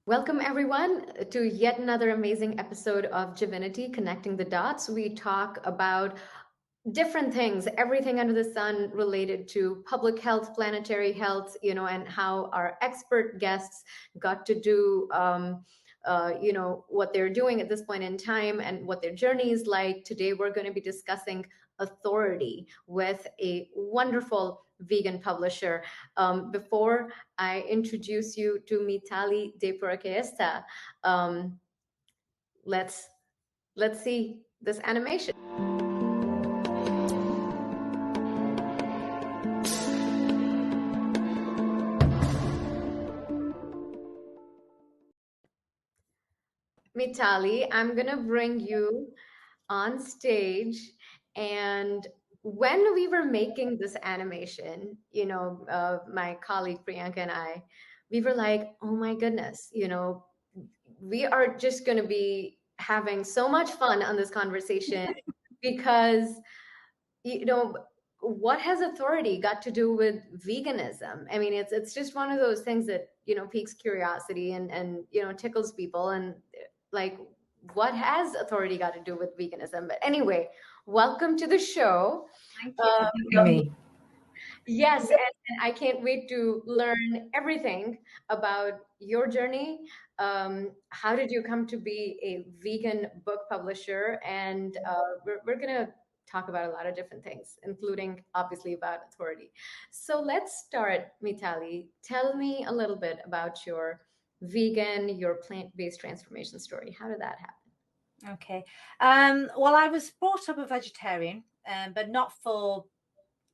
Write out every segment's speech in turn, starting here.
Welcome, everyone, to yet another amazing episode of Divinity Connecting the Dots. We talk about different things, everything under the sun related to public health, planetary health, and how our expert guests got to do. What they're doing at this point in time and what their journey is like. Today, we're going to be discussing authority with a wonderful vegan publisher. Before I introduce you to Mitali Deypurkaystha, um, let's let's see this animation. Mitali, I'm gonna bring you on stage. And when we were making this animation, my colleague Priyanka and I, we were like, oh my goodness, we are just going to be having so much fun on this conversation because, you know, what has authority got to do with veganism? I mean, it's just one of those things that, piques curiosity and tickles people. And like, what has authority got to do with veganism? But anyway, welcome to the show. Thank you for having me. Yes, and I can't wait to learn everything about your journey. How did you come to be a vegan book publisher? And we're going to talk about a lot of different things, including obviously about authority. So let's start, Mitali. Tell me a little bit about your plant-based transformation story. How did that happen? Okay. Well, I was brought up a vegetarian, but not for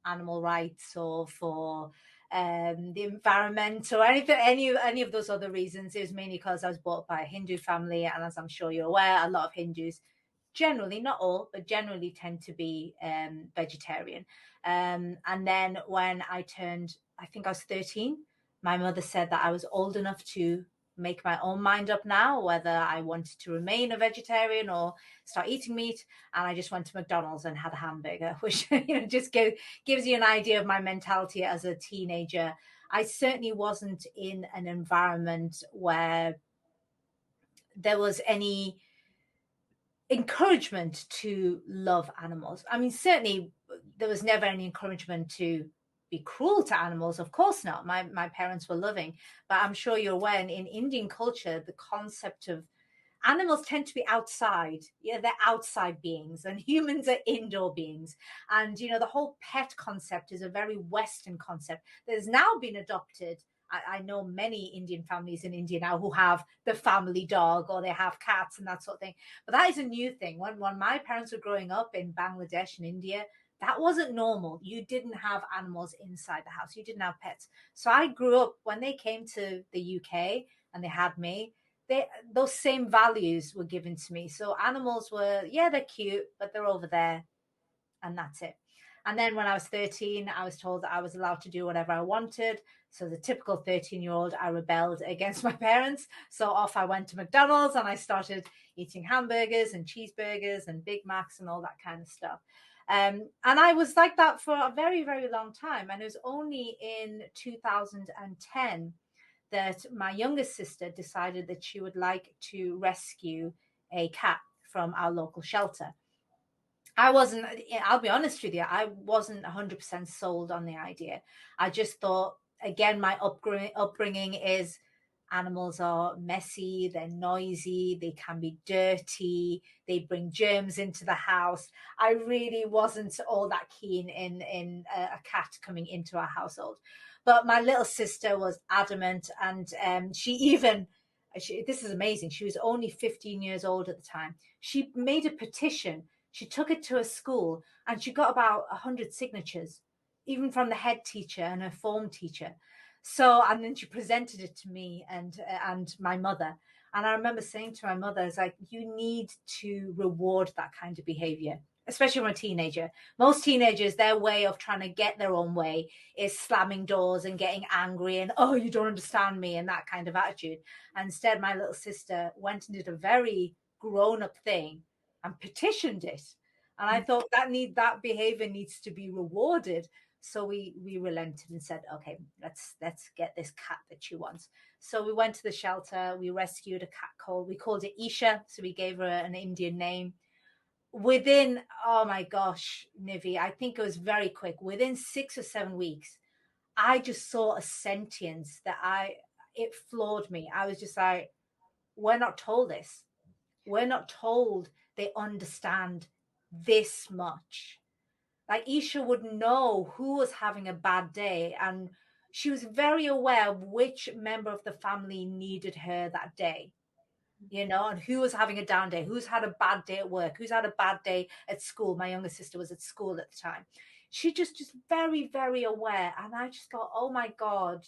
animal rights or for the environment or anything, any of those other reasons. It was mainly because I was brought up by a Hindu family, and as I'm sure you're aware, a lot of Hindus, generally, not all, but generally tend to be vegetarian. And then when I turned, I think I was 13, my mother said that I was old enough to make my own mind up now whether I wanted to remain a vegetarian or start eating meat. And I just went to McDonald's and had a hamburger, which just gives you an idea of my mentality as a teenager. I certainly wasn't in an environment where there was any encouragement to love animals. I mean, certainly there was never any encouragement to be cruel to animals. Of course not. My parents were loving, but I'm sure you're aware in Indian culture, the concept of animals tend to be outside. Yeah, they're outside beings, and humans are indoor beings. And the whole pet concept is a very Western concept that has now been adopted. I know many Indian families in India now who have the family dog or they have cats and that sort of thing. But that is a new thing. When my parents were growing up in Bangladesh and India, that wasn't normal. You didn't have animals inside the house. You didn't have pets. So I grew up, when they came to the UK and they had me, those same values were given to me. So animals were, yeah, they're cute, but they're over there, and that's it. And then when I was 13, I was told that I was allowed to do whatever I wanted. So the typical 13-year-old, I rebelled against my parents. So off I went to McDonald's and I started eating hamburgers and cheeseburgers and Big Macs and all that kind of stuff. And I was like that for a very, very long time. And it was only in 2010 that my youngest sister decided that she would like to rescue a cat from our local shelter. I'll be honest with you, I wasn't 100% sold on the idea. I just thought, again, my upbringing is animals are messy, they're noisy, they can be dirty, they bring germs into the house. I really wasn't all that keen in a cat coming into our household. But my little sister was adamant, and this is amazing. She was only 15 years old at the time. She made a petition. She took it to a school and she got about 100 signatures, even from the head teacher and her form teacher. So, and then she presented it to me and my mother. And I remember saying to my mother, "It's like, you need to reward that kind of behavior, especially when a teenager. Most teenagers, their way of trying to get their own way is slamming doors and getting angry and, oh, you don't understand me, and that kind of attitude. And instead, my little sister went and did a very grown-up thing and petitioned it. And I thought that behavior needs to be rewarded. So we relented and said, okay, let's get this cat that she wants. So we went to the shelter. We rescued a cat we called it Isha. So we gave her an Indian name. Within, oh my gosh, Nivi, I think it was very quick. Within 6 or 7 weeks, I just saw a sentience that it floored me. I was just like, we're not told this. We're not told they understand this much. Like Isha would know who was having a bad day, and she was very aware of which member of the family needed her that day, and who was having a down day, who's had a bad day at work, who's had a bad day at school. My younger sister was at school at the time. She just very, very aware. And I just thought, oh my God,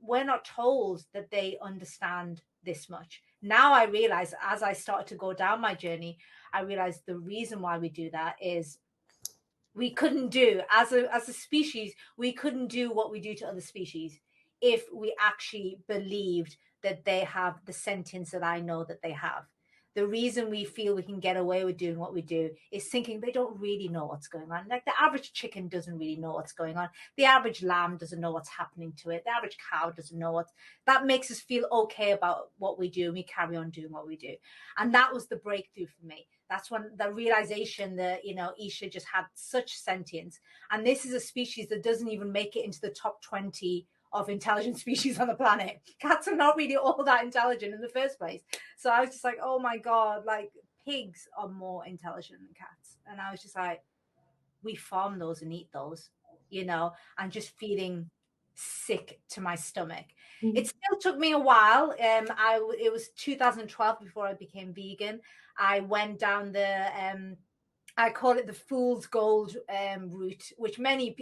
we're not told that they understand this much. Now I realize, as I started to go down my journey, I realized the reason why we do that is we couldn't do, as a species, we couldn't do what we do to other species if we actually believed that they have the sentience that I know that they have. The reason we feel we can get away with doing what we do is thinking they don't really know what's going on. Like the average chicken doesn't really know what's going on. The average lamb doesn't know what's happening to it. The average cow doesn't know that makes us feel okay about what we do, and we carry on doing what we do. And that was the breakthrough for me. That's when the realization that, Isha just had such sentience. And this is a species that doesn't even make it into the top 20 of intelligent species on the planet. Cats are not really all that intelligent in the first place. So I was just like, oh my God, like pigs are more intelligent than cats. And I was just like, we farm those and eat those, and just feeling sick to my stomach. Mm-hmm. It still took me a while. It was 2012 before I became vegan. I went down the I call it the fool's gold route, which many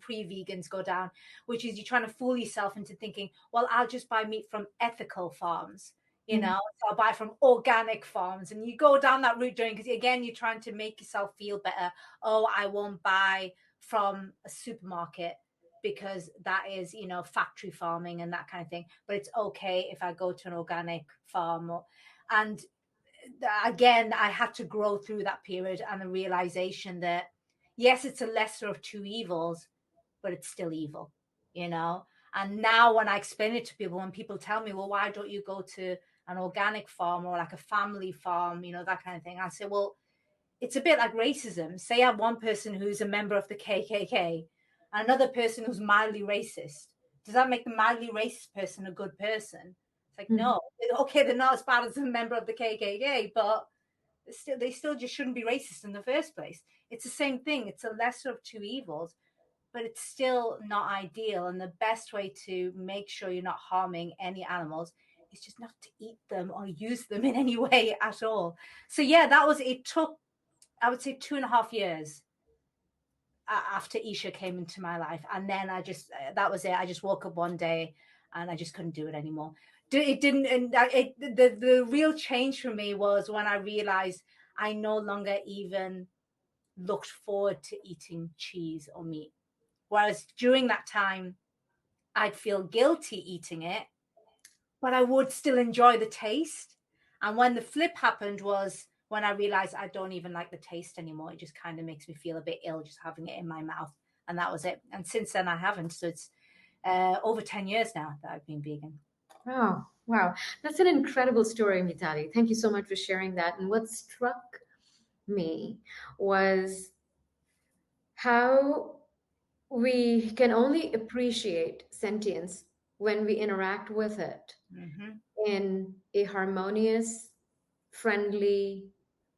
pre-vegans go down, which is you're trying to fool yourself into thinking, well, I'll just buy meat from ethical farms, so I'll buy from organic farms. And you go down that route because, again, you're trying to make yourself feel better. Oh, I won't buy from a supermarket because that is, factory farming and that kind of thing. But it's okay if I go to an organic farm. And again, I had to grow through that period and the realization that, yes, it's a lesser of two evils, but it's still evil, And now when I explain it to people, when people tell me, well, why don't you go to an organic farm or like a family farm, that kind of thing, I say, well, it's a bit like racism. Say I have one person who's a member of the KKK, another person who's mildly racist. Does that make the mildly racist person a good person? It's like, no. Okay, they're not as bad as a member of the KKK, but they still just shouldn't be racist in the first place. It's the same thing. It's a lesser of two evils, but it's still not ideal. And the best way to make sure you're not harming any animals is just not to eat them or use them in any way at all. So yeah, it took, I would say, 2.5 years after Isha came into my life. And then that was it. I just woke up one day and I just couldn't do it anymore. It didn't, and the real change for me was when I realized I no longer even looked forward to eating cheese or meat. Whereas during that time, I'd feel guilty eating it, but I would still enjoy the taste. And when the flip happened was when I realized I don't even like the taste anymore. It just kind of makes me feel a bit ill just having it in my mouth. And that was it. And since then I haven't. So it's over 10 years now that I've been vegan. Oh, wow. That's an incredible story, Mitali. Thank you so much for sharing that. And what struck me was how we can only appreciate sentience when we interact with it in a harmonious, friendly,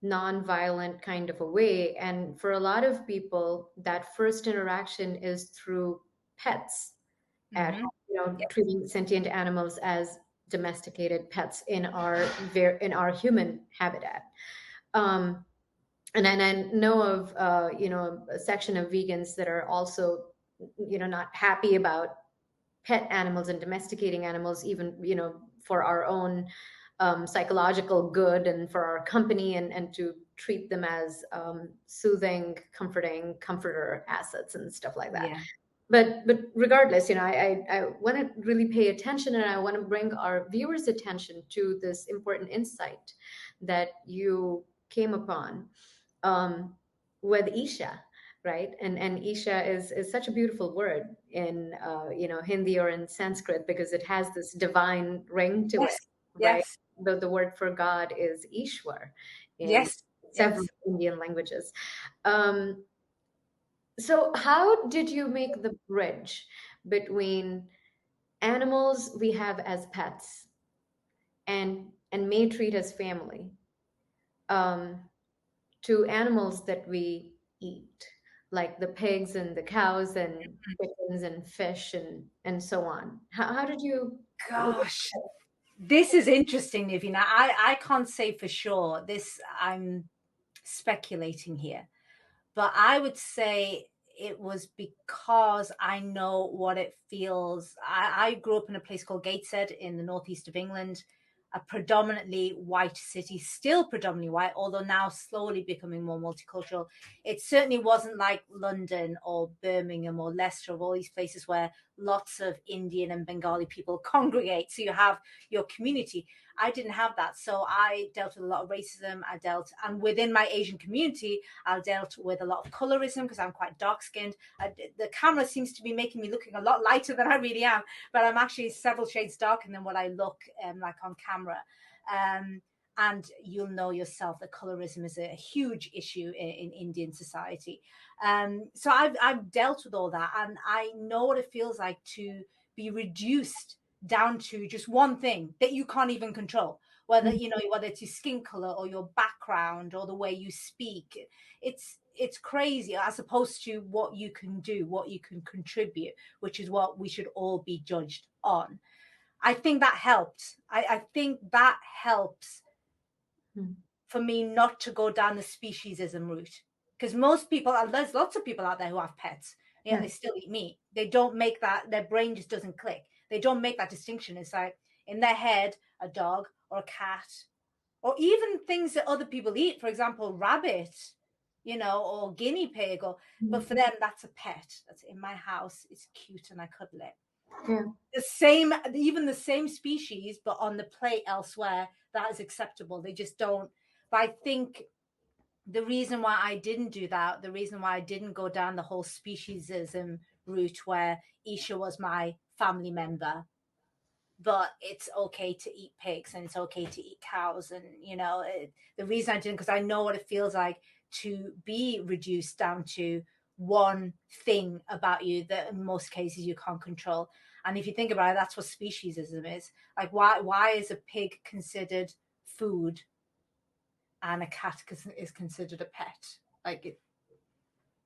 non-violent kind of a way. And for a lot of people, that first interaction is through pets at treating sentient animals as domesticated pets in our human habitat. And I know of a section of vegans that are also not happy about pet animals and domesticating animals, even for our own psychological good and for our company, and to treat them as soothing, comforting, comforter assets and stuff like that. Yeah. But regardless, I want to really pay attention, and I want to bring our viewers' attention to this important insight that you came upon with Isha. right? And Isha is such a beautiful word in Hindi or in Sanskrit, because it has this divine ring to it, Yes, right? yes, The word for God is Ishwar in yes, several yes. Indian languages. Um, so how did you make the bridge between animals we have as pets and may treat as family, um, to animals that we eat, like the pigs and the cows and chickens and fish and so on? How did you? Gosh, this is interesting, Nivi. Now, I can't say for sure. This, I'm speculating here, but I would say it was because I know what it feels. I grew up in a place called Gateshead in the northeast of England, a predominantly white city, still predominantly white, although now slowly becoming more multicultural. It certainly wasn't like London or Birmingham or Leicester, or all these places where lots of Indian and Bengali people congregate. So you have your community. I didn't have that. So I dealt with a lot of racism. And within my Asian community, I dealt with a lot of colorism because I'm quite dark skinned. The camera seems to be making me looking a lot lighter than I really am, but I'm actually several shades darker than what I look like on camera. And you'll know yourself that colorism is a huge issue in Indian society. So I've dealt with all that, and I know what it feels like to be reduced down to just one thing that you can't even control, whether whether it's your skin color or your background or the way you speak. It's crazy, as opposed to what you can do, what you can contribute, which is what we should all be judged on. I think that helped. I think that helps Hmm. for me not to go down the speciesism route, because most people, there's lots of people out there who have pets, yeah, Hmm. they still eat meat. They don't make that, their brain just doesn't click. They don't make that distinction. It's like in their head, a dog or a cat, or even things that other people eat, for example, rabbit, or guinea pig, but for them, that's a pet. That's in my house. It's cute and I cuddle it. Yeah. The same, even the same species, but on the plate elsewhere, that is acceptable. They just don't. But I think the reason why I didn't do that, the reason why I didn't go down the whole speciesism route where Isha was my family member, but it's okay to eat pigs and it's okay to eat cows. And, the reason I didn't, because I know what it feels like to be reduced down to one thing about you that in most cases you can't control. And if you think about it, that's what speciesism is. Like, why is a pig considered food and a cat is considered a pet? Like,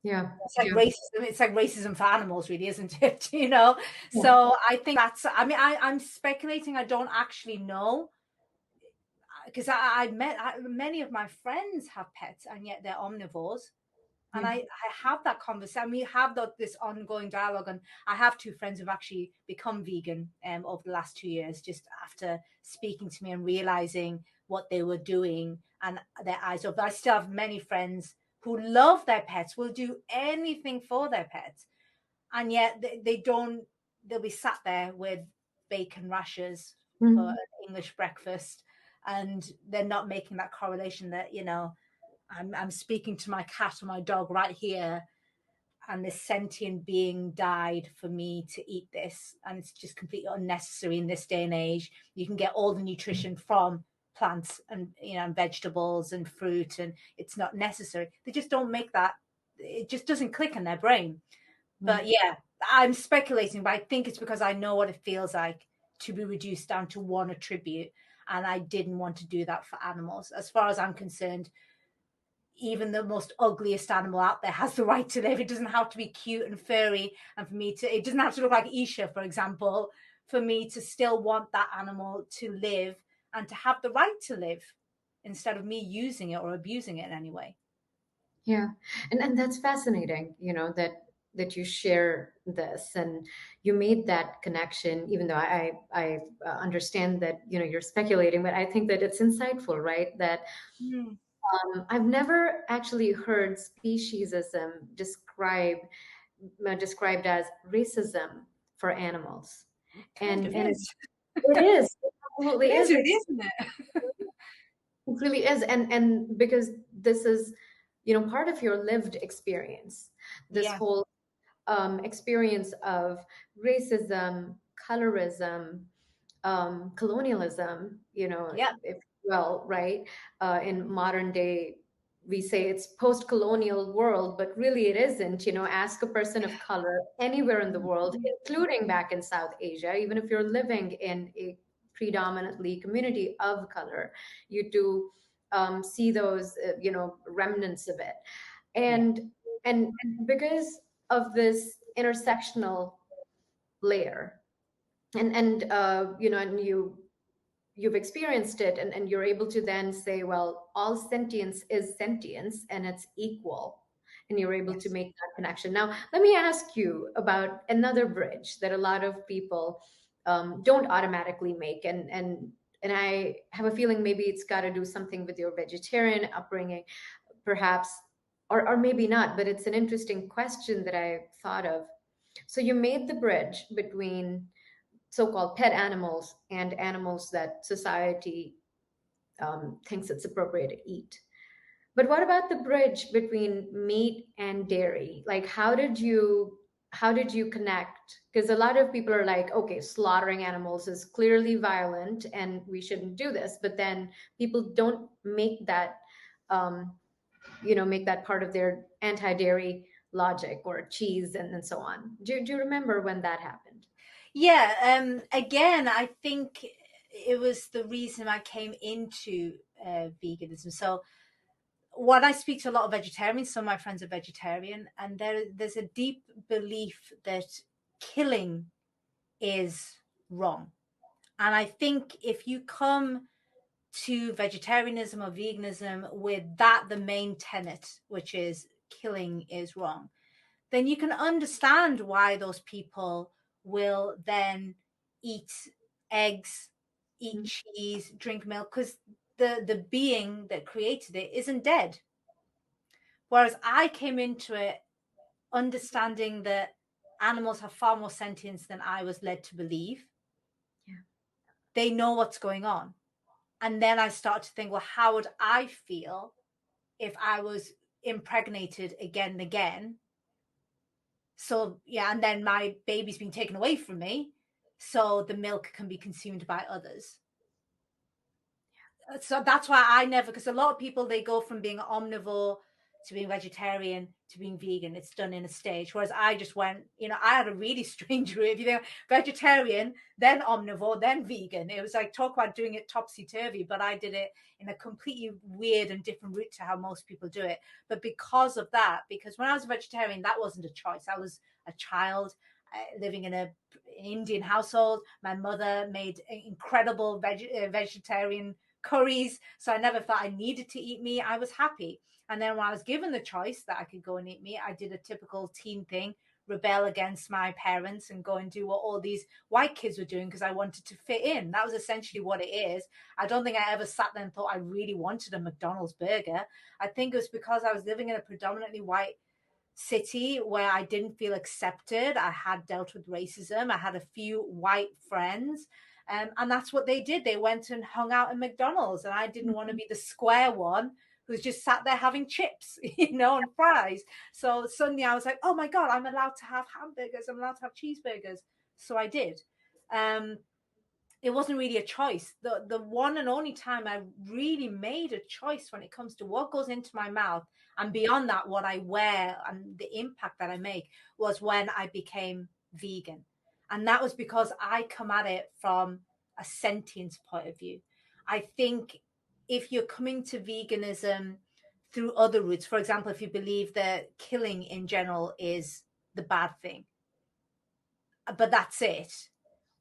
Yeah. it's like Yeah. racism. It's like racism for animals, really, isn't it? Yeah. So I think that's. I mean, I'm speculating. I don't actually know, because I met many of my friends have pets, and yet they're omnivores. And Yeah. I have that conversation. We have this ongoing dialogue, and I have two friends who've actually become vegan over the last 2 years, just after speaking to me and realizing what they were doing and their eyes open. But I still have many friends who love their pets, will do anything for their pets, and yet they don't. They'll be sat there with bacon rashers for an Mhm. English breakfast, and they're not making that correlation that I'm speaking to my cat or my dog right here, and this sentient being died for me to eat this, and it's just completely unnecessary in this day and age. You can get all the nutrition from plants and and vegetables and fruit, and it's not necessary. They just don't make that. It just doesn't click in their brain. Yeah. But yeah, I'm speculating, but I think it's because I know what it feels like to be reduced down to one attribute, and I didn't want to do that for animals. As far as I'm concerned, even the most ugliest animal out there has the right to live. It doesn't have to be cute and furry, and for me to, it doesn't have to look like Isha, for example, for me to still want that animal to live and to have the right to live, instead of me using it or abusing it in any way. Yeah. And that's fascinating, that you share this and you made that connection, even though I understand that, you're speculating, but I think that it's insightful, right? That Mm, I've never actually heard speciesism described as racism for animals. kind of And is. it is, it It absolutely is, is. really, isn't it? It really is. And because this is, part of your lived experience. this Yeah. whole experience of racism, colorism, colonialism, Yeah. if well, right? In modern day, we say it's post-colonial world, but really it isn't. Ask a person of color anywhere in the world, including back in South Asia, even if you're living in a predominantly community of color, you do see those, remnants of it. Yeah. And because of this intersectional layer, and you've experienced it, and you're able to then say, well, all sentience is sentience and it's equal, and you're able to Yes. make that connection. Now let me ask you about another bridge that a lot of people don't automatically make, and I have a feeling maybe it's got to do something with your vegetarian upbringing, perhaps, or maybe not, but it's an interesting question that I thought of. So you made the bridge between so-called pet animals and animals that society thinks it's appropriate to eat. But what about the bridge between meat and dairy? Like, how did you connect? Because a lot of people are like, okay, slaughtering animals is clearly violent and we shouldn't do this. But then people don't um, make that part of their anti-dairy logic, or cheese, and so on. Do you remember when that happened? Yeah. Again, I think it was the reason I came into veganism. So what I speak to a lot of vegetarians, some of my friends are vegetarian, and there's a deep belief that killing is wrong. And I think if you come to vegetarianism or veganism with that the main tenet, which is killing is wrong, then you can understand why those people will then eat eggs, eat Mhm. cheese, drink milk, because the being that created it isn't dead. Whereas I came into it understanding that animals have far more sentience than I was led to believe. Yeah. They know what's going on. And then I start to think, well, how would I feel if I was impregnated again and again? So, yeah, and then my baby's been taken away from me, so the milk can be consumed by others. So that's why I never, because a lot of people, they go from being omnivore to being vegetarian to being vegan. It's done in a stage. Whereas I just went, I had a really strange route. If you think vegetarian, then omnivore, then vegan. It was like, talk about doing it topsy-turvy, but I did it in a completely weird and different route to how most people do it. But because of that, because when I was a vegetarian, that wasn't a choice. I was a child living in an Indian household. My mother made incredible vegetarian curries. So I never felt I needed to eat meat. I was happy. And then when I was given the choice that I could go and eat meat, I did a typical teen thing, rebel against my parents and go and do what all these white kids were doing because I wanted to fit in. That was essentially what it is. I don't think I ever sat there and thought I really wanted a McDonald's burger. I think it was because I was living in a predominantly white city where I didn't feel accepted. I had dealt with racism. I had a few white friends. And that's what they did. They went and hung out in McDonald's. And I didn't want to be the square one who's just sat there having chips, and fries. So suddenly I was like, oh my God, I'm allowed to have hamburgers. I'm allowed to have cheeseburgers. So I did. Um, it wasn't really a choice. The one and only time I really made a choice when it comes to what goes into my mouth and beyond that, what I wear and the impact that I make was when I became vegan. And that was because I come at it from a sentience point of view. I think if you're coming to veganism through other routes, for example, if you believe that killing in general is the bad thing, but that's it,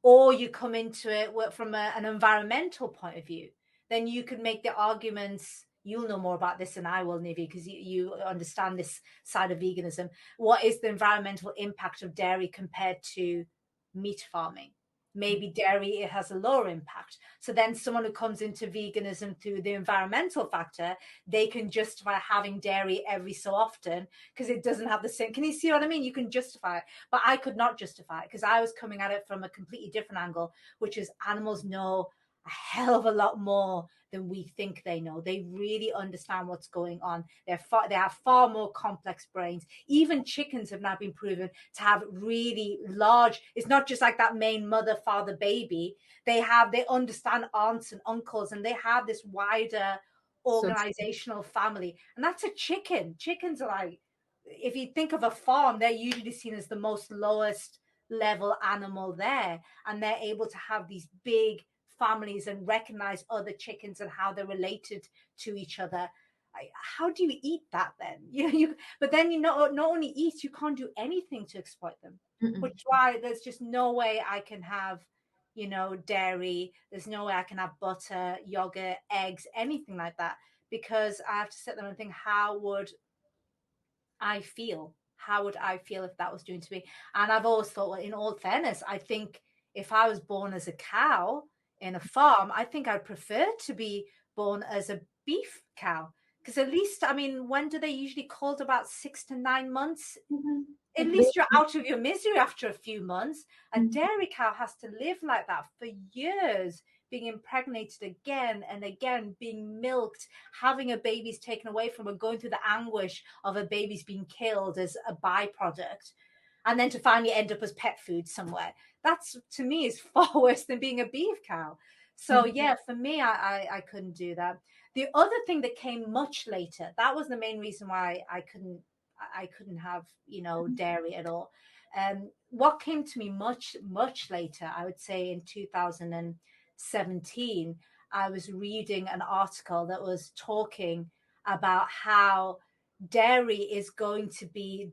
or you come into it from an environmental point of view, then you could make the arguments. You'll know more about this than I will, Nivi, because you understand this side of veganism. What is the environmental impact of dairy compared to meat farming? Maybe dairy, it has a lower impact. So then someone who comes into veganism through the environmental factor, they can justify having dairy every so often because it doesn't have the same. Can you see what I mean? You can justify it. But I could not justify it because I was coming at it from a completely different angle, which is animals know a hell of a lot more than we think they know. They really understand what's going on. They have far more complex brains. Even chickens have now been proven to have really large, it's not just like that main mother, father, baby. They understand aunts and uncles, and they have this wider So organizational family. And that's a chicken. Chickens are like, if you think of a farm, they're usually seen as the most lowest level animal there, and they're able to have these big families and recognize other chickens and how they're related to each other. How do you eat that then? But then you not only eat, you can't do anything to exploit them, which is why there's just no way I can have, dairy. There's no way I can have butter, yogurt, eggs, anything like that, because I have to sit there and think, how would I feel? How would I feel if that was doing to me? And I've always thought, well, in all fairness, I think if I was born as a cow in a farm, I think I'd prefer to be born as a beef cow. Because at least, I mean, when do they usually called? About 6 to 9 months? At least you're out of your misery after a few months. A dairy cow has to live like that for years, being impregnated again and again, being milked, having a baby's taken away from her, going through the anguish of a baby's being killed as a byproduct, and then to finally end up as pet food somewhere. That's, to me, is far worse than being a beef cow. So yeah, for me, I couldn't do that. The other thing that came much later, that was the main reason why I couldn't have, dairy at all. What came to me much, much later, I would say in 2017, I was reading an article that was talking about how dairy is going to be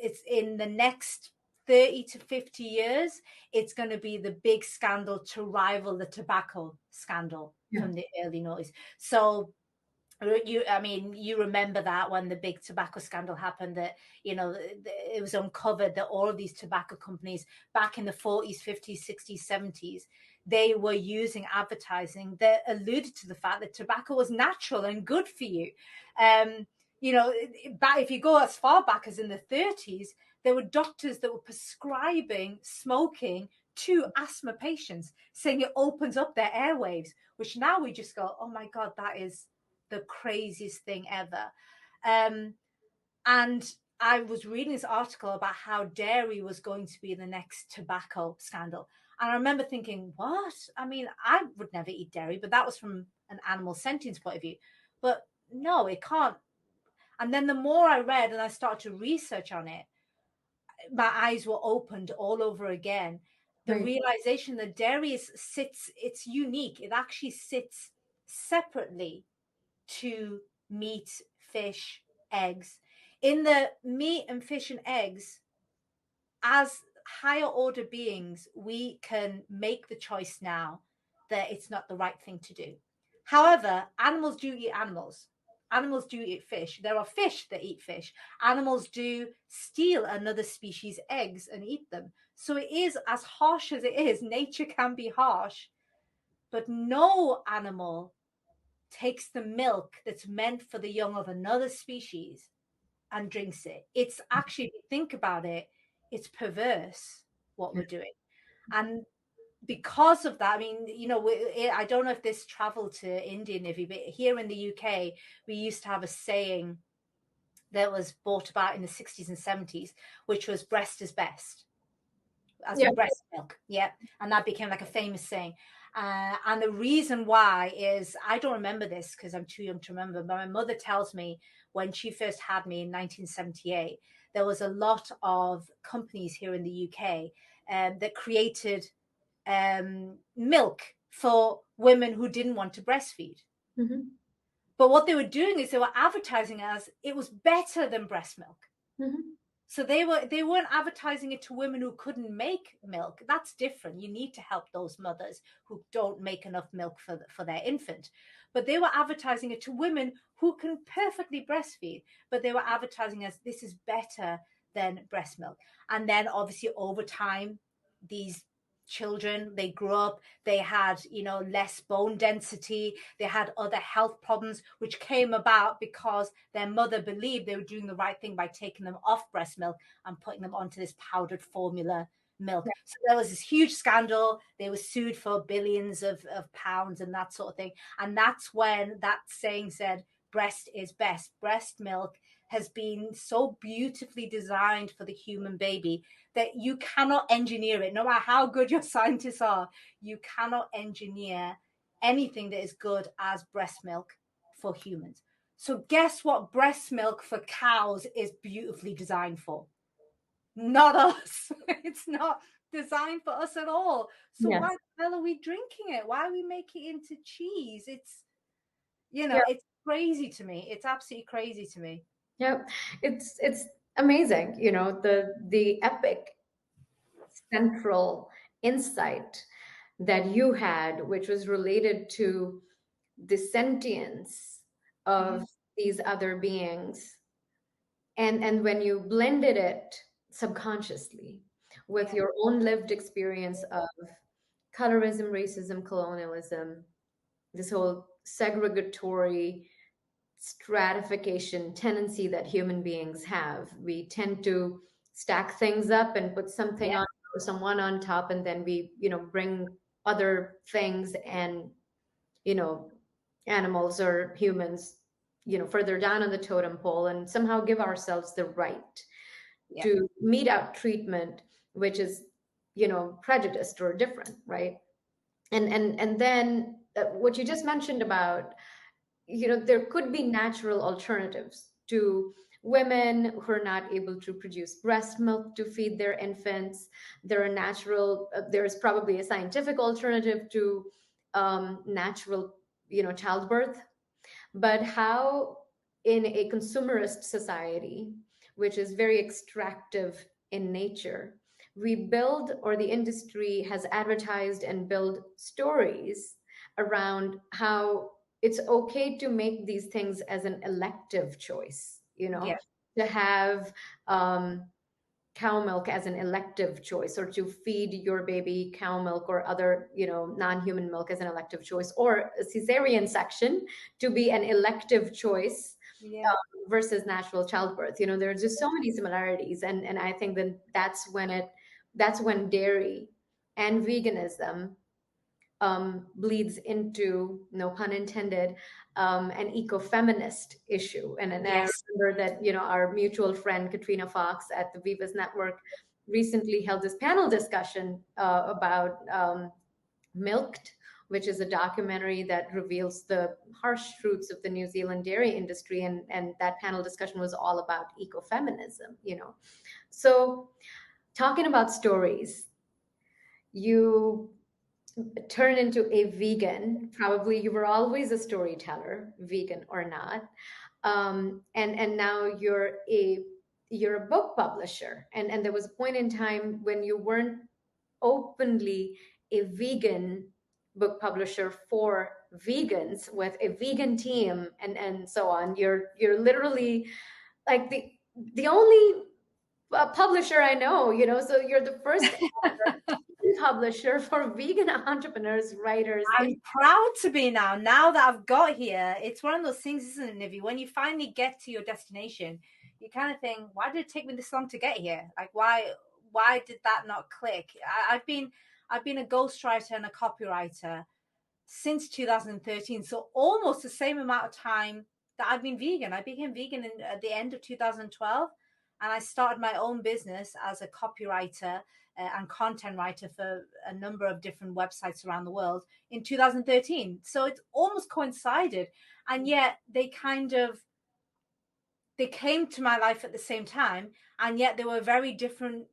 it's in the next 30 to 50 years, it's going to be the big scandal to rival the tobacco scandal from the early noughties. So you remember that when the big tobacco scandal happened, that it was uncovered that all of these tobacco companies back in the 40s, 50s, 60s, 70s, they were using advertising that alluded to the fact that tobacco was natural and good for you. If you go as far back as in the 30s, there were doctors that were prescribing smoking to asthma patients, saying it opens up their airwaves, which now we just go, oh my God, that is the craziest thing ever. And I was reading this article about how dairy was going to be the next tobacco scandal. And I remember thinking, what? I mean, I would never eat dairy, but that was from an animal sentience point of view. But no, it can't. And then the more I read and I started to research on it, my eyes were opened all over again. The realization that dairy it's unique. It actually sits separately to meat, fish, eggs. In the meat and fish and eggs, as higher order beings, we can make the choice now that it's not the right thing to do. However, animals do eat animals. Animals do eat fish. There are fish that eat fish. Animals do steal another species' eggs and eat them. So it is, as harsh as it is, nature can be harsh, but no animal takes the milk that's meant for the young of another species and drinks it. It's actually, if you think about it, it's perverse what we're doing. And because of that, I mean, I don't know if this traveled to India, Nivi, but here in the UK, we used to have a saying that was brought about in the 60s and 70s, which was breast is best, as in breast milk. Yeah. And that became like a famous saying. And the reason why is, I don't remember this because I'm too young to remember, but my mother tells me when she first had me in 1978, there was a lot of companies here in the UK that created milk for women who didn't want to breastfeed. But what they were doing is they were advertising as it was better than breast milk. So they weren't advertising it to women who couldn't make milk. That's different. You need to help those mothers who don't make enough milk for their infant. But they were advertising it to women who can perfectly breastfeed. But they were advertising as this is better than breast milk. And then obviously over time, these children, they grew up, they had less bone density, they had other health problems, which came about because their mother believed they were doing the right thing by taking them off breast milk and putting them onto this powdered formula milk. Yeah. So there was this huge scandal. They were sued for billions of pounds and that sort of thing. And that's when that saying said, breast is best. Breast milk has been so beautifully designed for the human baby that you cannot engineer it. No matter how good your scientists are, you cannot engineer anything that is good as breast milk for humans. So guess what breast milk for cows is beautifully designed for? Not us. It's not designed for us at all. So Yes. why the hell are we drinking it? Why are we making it into cheese? It's, Yeah. it's crazy to me. It's absolutely crazy to me. Yeah. It's amazing, the epic central insight that you had, which was related to the sentience Mhm. of these other beings. And when you blended it subconsciously with Yeah. your own lived experience of colorism, racism, colonialism, this whole segregatory stratification tendency that human beings have. We tend to stack things up and put something Yeah. on or someone on top, and then we bring other things and, you know, animals or humans, further down on the totem pole and somehow give ourselves the right Yeah. to mete out treatment, which is, prejudiced or different, right? And then what you just mentioned about, there could be natural alternatives to women who are not able to produce breast milk to feed their infants. There is probably a scientific alternative to natural, childbirth. But how, in a consumerist society, which is very extractive in nature, we build, or the industry has advertised and built stories around how it's okay to make these things as an elective choice, Yeah. to have cow milk as an elective choice, or to feed your baby cow milk or other, non-human milk as an elective choice, or a cesarean section to be an elective choice Yeah. versus natural childbirth. There's just so many similarities, and I think that that's when dairy and veganism bleeds into, no pun intended, an ecofeminist issue. And I Yes. remember that, our mutual friend Katrina Fox at the Vivas Network recently held this panel discussion about Milked, which is a documentary that reveals the harsh truths of the New Zealand dairy industry. And that panel discussion was all about ecofeminism. So, talking about stories, you turn into a vegan. Probably you were always a storyteller, vegan or not. And now you're a book publisher. And there was a point in time when you weren't openly a vegan book publisher for vegans with a vegan team and so on. You're literally like the only publisher I know, so you're the first publisher for vegan entrepreneurs, writers. I'm proud to be now. Now that I've got here, it's one of those things, isn't it, Nivi? When you finally get to your destination, you kind of think, why did it take me this long to get here? Like, why did that not click? I've been a ghostwriter and a copywriter since 2013, so almost the same amount of time that I've been vegan. I became vegan at the end of 2012, and I started my own business as a copywriter and content writer for a number of different websites around the world in 2013. So it's almost coincided, and yet they came to my life at the same time, and yet they were very different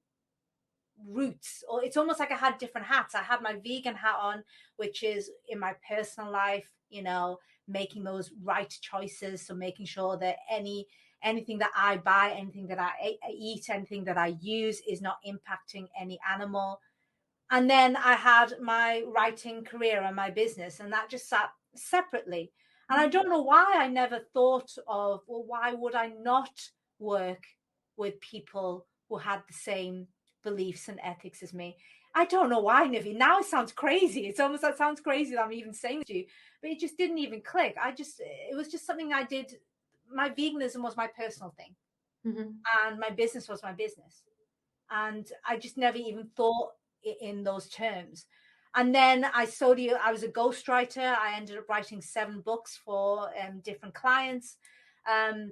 roots. Or it's almost like I had different hats. I had my vegan hat on, which is in my personal life, making those right choices. So making sure that anything that I buy, anything that I eat, anything that I use is not impacting any animal. And then I had my writing career and my business, and that just sat separately. And I don't know why I never thought of, well, why would I not work with people who had the same beliefs and ethics as me? I don't know why, Nivi. Now it sounds crazy. It's almost that sounds crazy that I'm even saying to you, but it just didn't even click. It was just something I did. My veganism was my personal thing, Mhm. and my business was my business. And I just never even thought in those terms. And then I was a ghostwriter. I ended up writing 7 books for different clients. Um,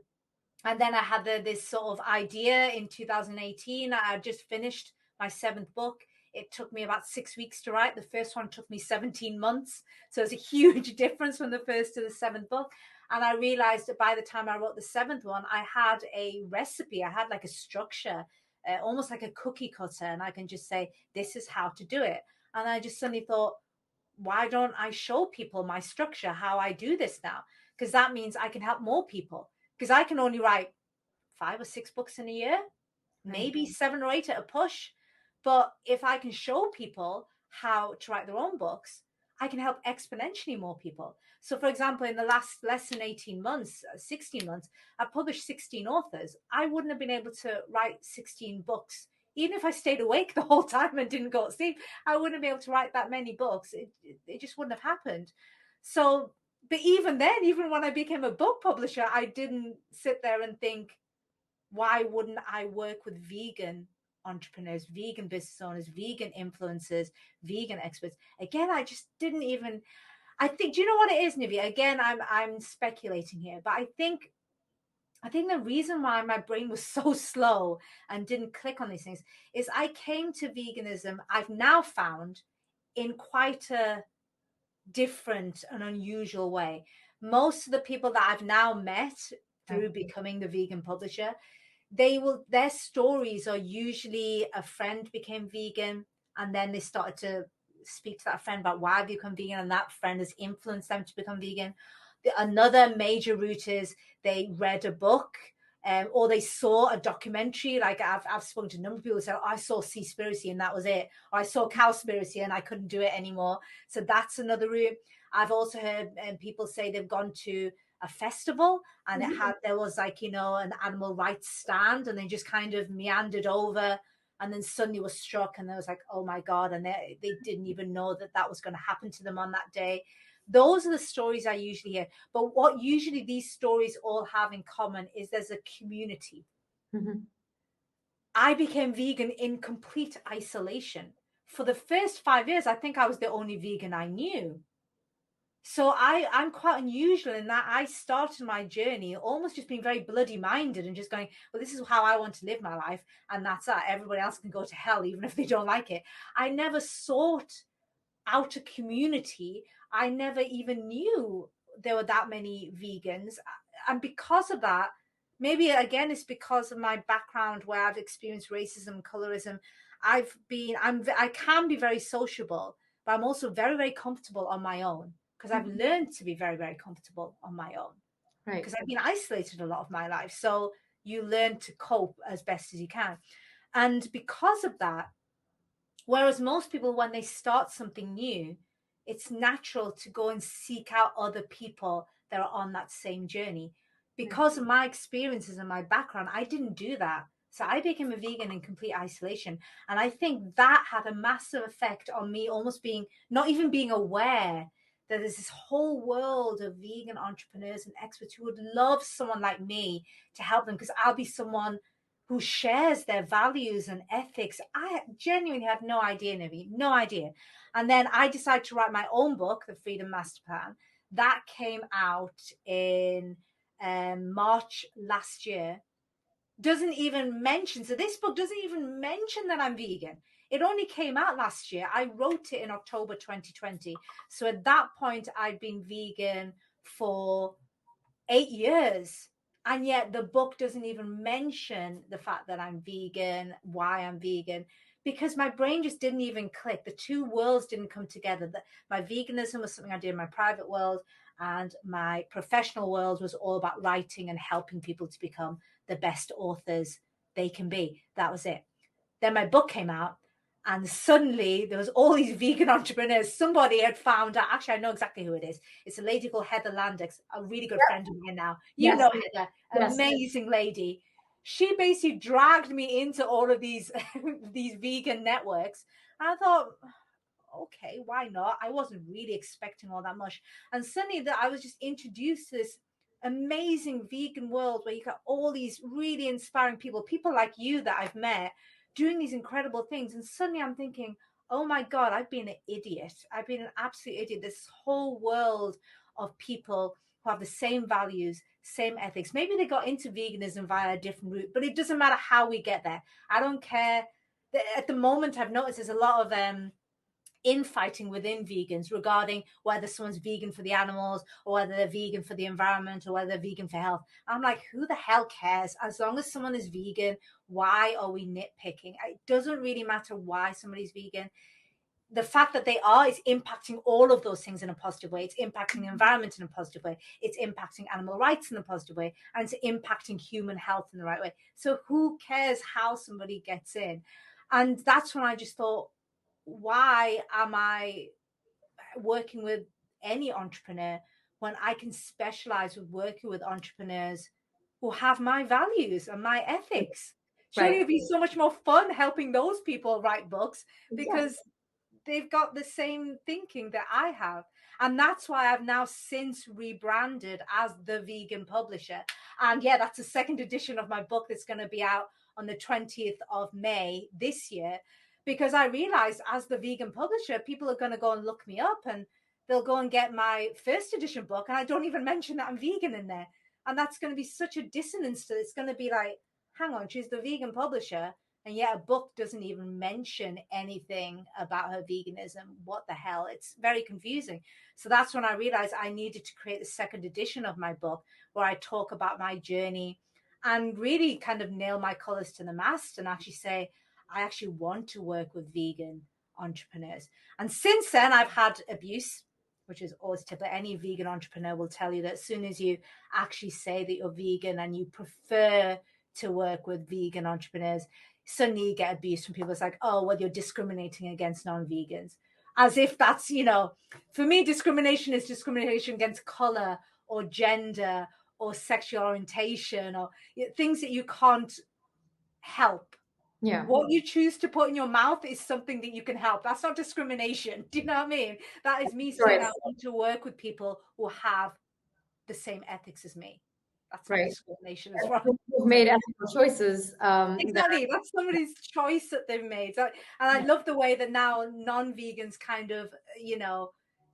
and then I had this sort of idea in 2018. I just finished my 7th book. It took me about 6 weeks to write. The first one took me 17 months. So it's a huge difference from the first to the 7th book. And I realized that by the time I wrote the 7th one, I had a recipe. I had like a structure, almost like a cookie cutter. And I can just say, this is how to do it. And I just suddenly thought, why don't I show people my structure, how I do this now? Because that means I can help more people. Because I can only write 5 or 6 books in a year, maybe 7 or 8 at a push. But if I can show people how to write their own books, I can help exponentially more people. So, for example, in the last less than 18 months, 16 months, I published 16 authors. I wouldn't have been able to write 16 books. Even if I stayed awake the whole time and didn't go to sleep, I wouldn't be able to write that many books. It just wouldn't have happened. So, but even then, even when I became a book publisher, I didn't sit there and think, why wouldn't I work with vegan entrepreneurs, vegan business owners, vegan influencers, vegan experts? Again, I just didn't even. I think. Do you know what it is, Nivi? Again, I'm speculating here, but I think the reason why my brain was so slow and didn't click on these things is I came to veganism. I've now found in quite a different and unusual way. Most of the people that I've now met through becoming the vegan publisher, their stories are usually a friend became vegan and then they started to speak to that friend about why have you become vegan, and that friend has influenced them to become vegan. Another major route is they read a book, or they saw a documentary. Like I've spoken to a number of people who say, oh, I saw Seaspiracy and that was it, or I saw Cowspiracy and I couldn't do it anymore. So that's another route. I've also heard people say they've gone to a festival and there was like, an animal rights stand, and they just kind of meandered over and then suddenly was struck and they was like, oh my God. And they didn't even know that was going to happen to them on that day. Those are the stories I usually hear. But what usually these stories all have in common is there's a community. Mm-hmm. I became vegan in complete isolation. For the first 5 years, I think I was the only vegan I knew. So I'm quite unusual in that I started my journey almost just being very bloody minded and just going, well, this is how I want to live my life. And that's that. Everybody else can go to hell, even if they don't like it. I never sought out a community. I never even knew there were that many vegans. And because of that, maybe again, it's because of my background where I've experienced racism, colorism. I can be very sociable, but I'm also very, very comfortable on my own because I've learned to be very, very comfortable on my own. Right. Because I've been isolated a lot of my life. So you learn to cope as best as you can. And because of that, whereas most people, when they start something new, it's natural to go and seek out other people that are on that same journey. Because of my experiences and my background, I didn't do that. So I became a vegan in complete isolation. And I think that had a massive effect on me almost not even being aware that there's this whole world of vegan entrepreneurs and experts who would love someone like me to help them, because I'll be someone who shares their values and ethics. I genuinely had no idea, Nivi, no idea. And then I decided to write my own book, The Freedom Master Plan. That came out in March last year. Doesn't even mention, so this book doesn't even mention that I'm vegan. It only came out last year. I wrote it in October 2020. So at that point, I'd been vegan for 8 years. And yet the book doesn't even mention the fact that I'm vegan, why I'm vegan, because my brain just didn't even click. The two worlds didn't come together. My veganism was something I did in my private world, and my professional world was all about writing and helping people to become the best authors they can be. That was it. Then my book came out, and suddenly there was all these vegan entrepreneurs. Somebody had found out. Actually, I know exactly who it is. It's a lady called Heather Landix, a really good friend of mine now. You know Heather, amazing lady. She basically dragged me into all of these these vegan networks. And I thought, okay, why not? I wasn't really expecting all that much. And suddenly that I was just introduced to this amazing vegan world where you got all these really inspiring people like you that I've met, doing these incredible things. And suddenly I'm thinking, oh my God, I've been an idiot. I've been an absolute idiot. This whole world of people who have the same values, same ethics. Maybe they got into veganism via a different route, but it doesn't matter how we get there. I don't care. At the moment, I've noticed there's a lot of infighting within vegans regarding whether someone's vegan for the animals or whether they're vegan for the environment or whether they're vegan for health. I'm like, who the hell cares? As long as someone is vegan, why are we nitpicking? It doesn't really matter why somebody's vegan. The fact that they are is impacting all of those things in a positive way. It's impacting the environment in a positive way. It's impacting animal rights in a positive way, and it's impacting human health in the right way. So who cares how somebody gets in? And that's when I just thought, why am I working with any entrepreneur when I can specialize with working with entrepreneurs who have my values and my ethics? Surely Right. it'd be so much more fun helping those people write books Exactly. because they've got the same thinking that I have. And that's why I've now since rebranded as the vegan publisher. And yeah, that's a second edition of my book that's going to be out on the 20th of May this year, because I realized as the vegan publisher, people are going to go and look me up and they'll go and get my first edition book. And I don't even mention that I'm vegan in there. And that's going to be such a dissonance to it. It's going to be like, hang on, she's the vegan publisher, and yet a book doesn't even mention anything about her veganism. What the hell? It's very confusing. So that's when I realized I needed to create the second edition of my book where I talk about my journey and really kind of nail my colors to the mast and actually say, I actually want to work with vegan entrepreneurs. And since then, I've had abuse, which is always typical. Any vegan entrepreneur will tell you that as soon as you actually say that you're vegan and you prefer to work with vegan entrepreneurs, suddenly you get abuse from people. It's like, oh, well, you're discriminating against non-vegans. As if that's, for me, discrimination is discrimination against color or gender or sexual orientation or things that you can't help. Yeah. What you choose to put in your mouth is something that you can help. That's not discrimination. Do you know what I mean? That is me saying Right. I want to work with people who have the same ethics as me. That's not Right. discrimination as well. You've made ethical choices. Exactly. That's somebody's choice that they've made. And I love the way that now non-vegans kind of,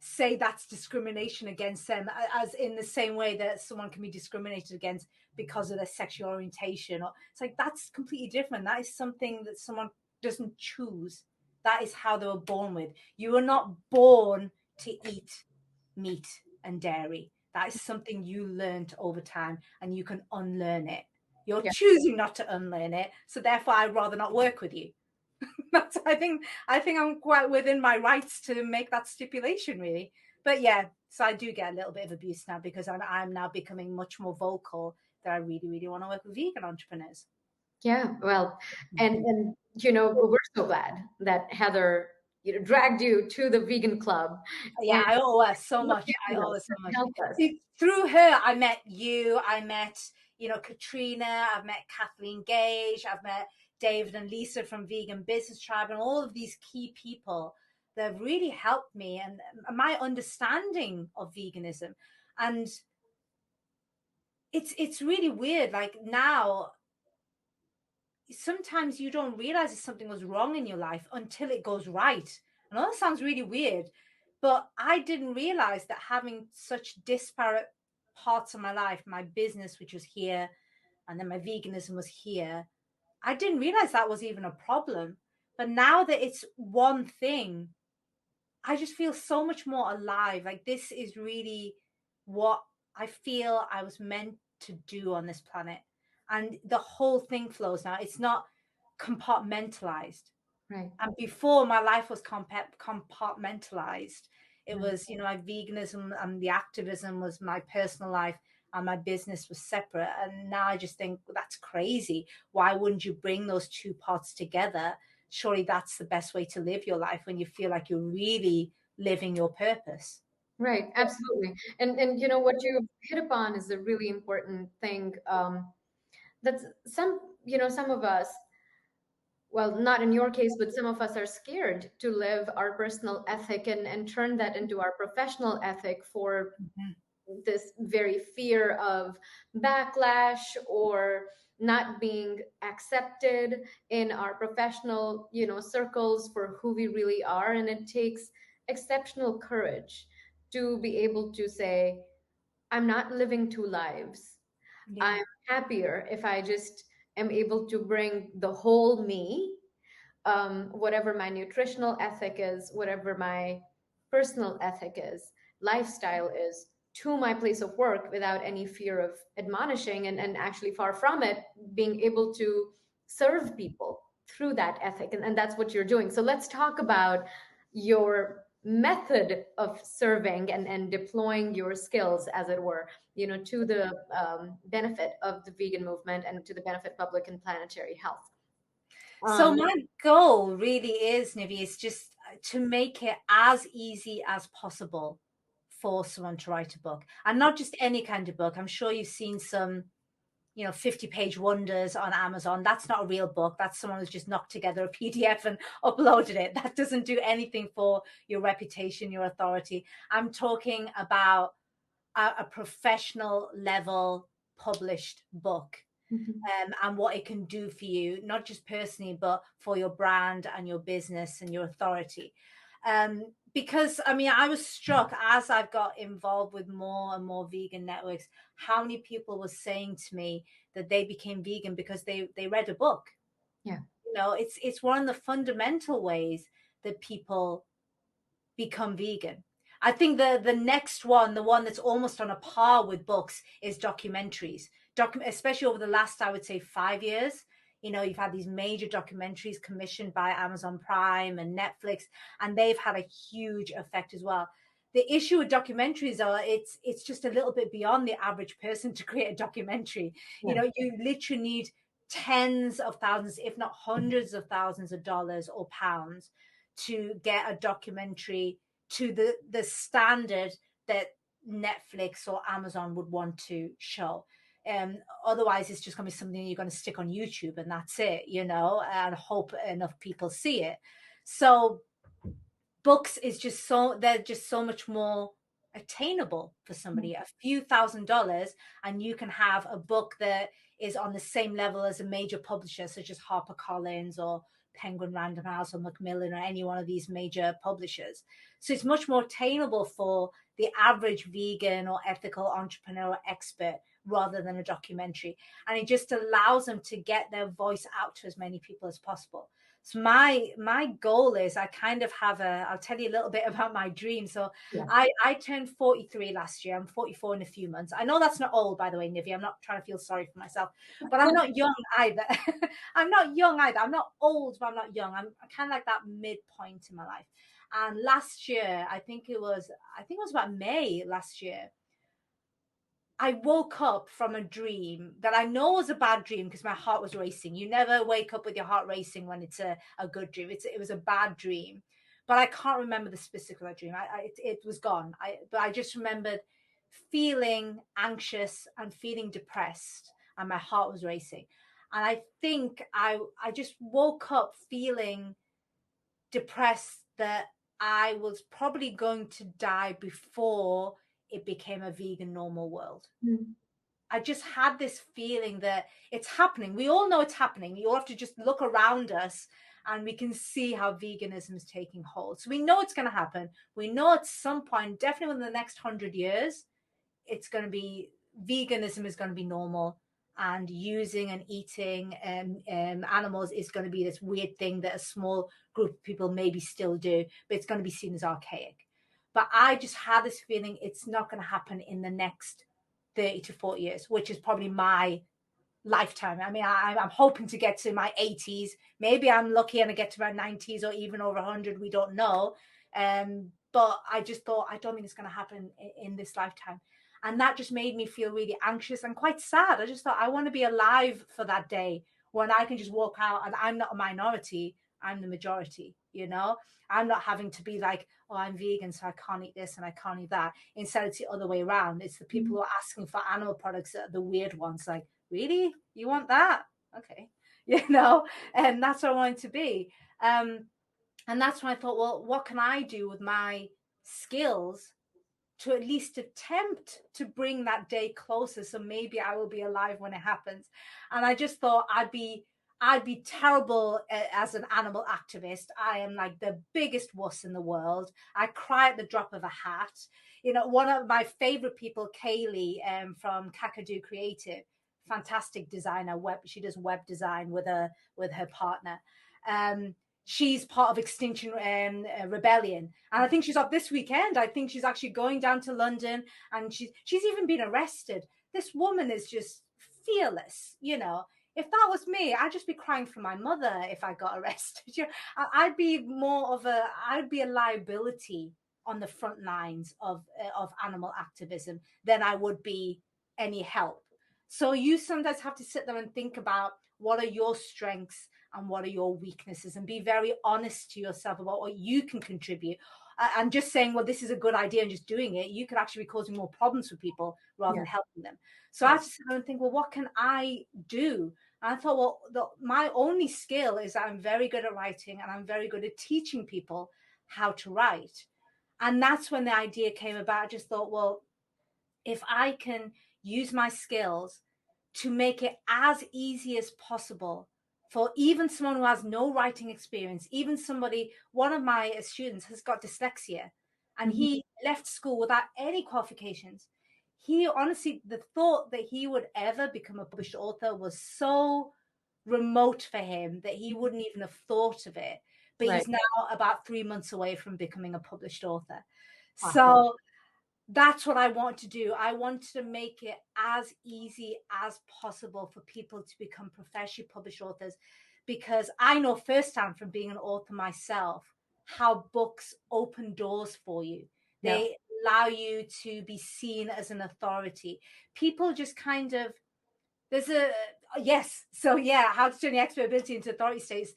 say that's discrimination against them, as in the same way that someone can be discriminated against because of their sexual orientation. Or it's like, that's completely different. That is something that someone doesn't choose. That is how they were born with. You were not born to eat meat and dairy. That is something you learned over time, and you can unlearn it. You're Yeah. choosing not to unlearn it, so therefore I'd rather not work with you. That's, I think I'm quite within my rights to make that stipulation, really. But yeah, so I do get a little bit of abuse now because I'm now becoming much more vocal that I really, really want to work with vegan entrepreneurs. Yeah. Well, and we're so glad that Heather, dragged you to the vegan club Yeah, and I owe her so looked much. I into owe her us so and much. helped us. See, through her, I met you. I met, Katrina. I've met Kathleen Gage. I've met David and Lisa from Vegan Business Tribe, and all of these key people that have really helped me and my understanding of veganism. And it's really weird. Like now, sometimes you don't realize that something was wrong in your life until it goes right. I know that sounds really weird, but I didn't realize that having such disparate parts of my life, my business, which was here, and then my veganism was here, I didn't realize that was even a problem. But now that it's one thing, I just feel so much more alive. Like, this is really what I feel I was meant to do on this planet. And the whole thing flows now. It's not compartmentalized. Right. And before, my life was compartmentalized. It was, my veganism and the activism was my personal life, and my business was separate. And now I just think, well, that's crazy. Why wouldn't you bring those two parts together? Surely that's the best way to live your life, when you feel like you're really living your purpose. Right. Absolutely. And what you hit upon is a really important thing. That's some of us, well, not in your case, but some of us are scared to live our personal ethic and turn that into our professional ethic for Mhm. this very fear of backlash or not being accepted in our professional, circles for who we really are. And it takes exceptional courage to be able to say, I'm not living two lives. Yeah. I'm happier if I just am able to bring the whole me, whatever my nutritional ethic is, whatever my personal ethic is, lifestyle is, to my place of work without any fear of admonishing, and actually far from it, being able to serve people through that ethic. And that's what you're doing. So let's talk about your method of serving and deploying your skills, as it were, to the benefit of the vegan movement and to the benefit public and planetary health. So Um, my goal really is, Nivi, is just to make it as easy as possible for someone to write a book, and not just any kind of book. I'm sure you've seen some, 50-page wonders on Amazon. That's not a real book. That's someone who's just knocked together a PDF and uploaded it. That doesn't do anything for your reputation, your authority. I'm talking about a professional level published book, mhm. and what it can do for you, not just personally, but for your brand and your business and your authority. Because I mean, I was struck as I've got involved with more and more vegan networks, how many people were saying to me that they became vegan because they read a book. Yeah. It's one of the fundamental ways that people become vegan. I think the next one, the one that's almost on a par with books, is documentaries. Especially over the last, I would say, 5 years. You've had these major documentaries commissioned by Amazon Prime and Netflix, and they've had a huge effect as well. The issue with documentaries are it's just a little bit beyond the average person to create a documentary. Yeah. You literally need tens of thousands, if not hundreds of thousands of dollars or pounds to get a documentary to the standard that Netflix or Amazon would want to show. Otherwise, it's just going to be something you're going to stick on YouTube and that's it, and hope enough people see it. So books is they're just so much more attainable for somebody. A few $1,000s and you can have a book that is on the same level as a major publisher such as HarperCollins or Penguin Random House or Macmillan or any one of these major publishers. So it's much more attainable for the average vegan or ethical entrepreneur or expert rather than a documentary. And it just allows them to get their voice out to as many people as possible. So my goal is, I kind of have I'll tell you a little bit about my dream. So Yeah. I turned 43 last year. I'm 44 in a few months. I know that's not old, by the way, Nivi. I'm not trying to feel sorry for myself, but I'm not young either. I'm not young either. I'm not old, but I'm not young. I'm kind of like that midpoint in my life. And last year, I think it was about May last year, I woke up from a dream that I know was a bad dream because my heart was racing. You never wake up with your heart racing when it's a good dream. It was a bad dream, but I can't remember the specific of that dream. It was gone. But I just remembered feeling anxious and feeling depressed, and my heart was racing. And I think I just woke up feeling depressed that I was probably going to die before it became a vegan normal world. Mm. I just had this feeling that it's happening. We all know it's happening. You all have to just look around us and we can see how veganism is taking hold. So we know it's going to happen. We know at some point, definitely within the next 100 years, it's going to be, veganism is going to be normal, and using and eating animals is going to be this weird thing that a small group of people maybe still do, but it's going to be seen as archaic. But I just had this feeling it's not going to happen in the next 30 to 40 years, which is probably my lifetime. I mean, I'm hoping to get to my 80s. Maybe I'm lucky and I get to my 90s or even over 100. We don't know. But I just thought, I don't think it's going to happen in this lifetime. And that just made me feel really anxious and quite sad. I just thought, I want to be alive for that day when I can just walk out and I'm not a minority, I'm the majority, I'm not having to be like, oh, I'm vegan, so I can't eat this and I can't eat that. Instead, it's the other way around. It's the people who are asking for animal products that are the weird ones. Like, really? You want that? Okay. And that's what I wanted to be. And that's when I thought, well, what can I do with my skills to at least attempt to bring that day closer. So maybe I will be alive when it happens. And I just thought I'd be terrible as an animal activist. I am like the biggest wuss in the world. I cry at the drop of a hat. You know, one of my favorite people, Kaylee, from Kakadu Creative, fantastic designer. She does web design with her partner. She's part of Extinction Rebellion, and I think she's up this weekend. I think she's actually going down to London, and she's even been arrested. This woman is just fearless, you know. If that was me, I'd just be crying for my mother if I got arrested. I'd be a liability on the front lines of animal activism than I would be any help. So you sometimes have to sit there and think about what are your strengths and what are your weaknesses, and be very honest to yourself about what you can contribute. And just saying, well, this is a good idea and just doing it, you could actually be causing more problems for people rather than helping them. So I have to sit there and think, well, what can I do? And I thought, well, my only skill is that I'm very good at writing, and I'm very good at teaching people how to write. And that's when the idea came about. I just thought, well, if I can use my skills to make it as easy as possible for even someone who has no writing experience, even one of my students has got dyslexia, and he left school without any qualifications. He honestly, the thought that he would ever become a published author was so remote for him that he wouldn't even have thought of it. But he's now about 3 months away from becoming a published author. Awesome. So that's what I want to do. I want to make it as easy as possible for people to become professionally published authors, because I know firsthand from being an author myself how books open doors for you. They allow you to be seen as an authority. People just kind of, how to turn the expert ability into authority status.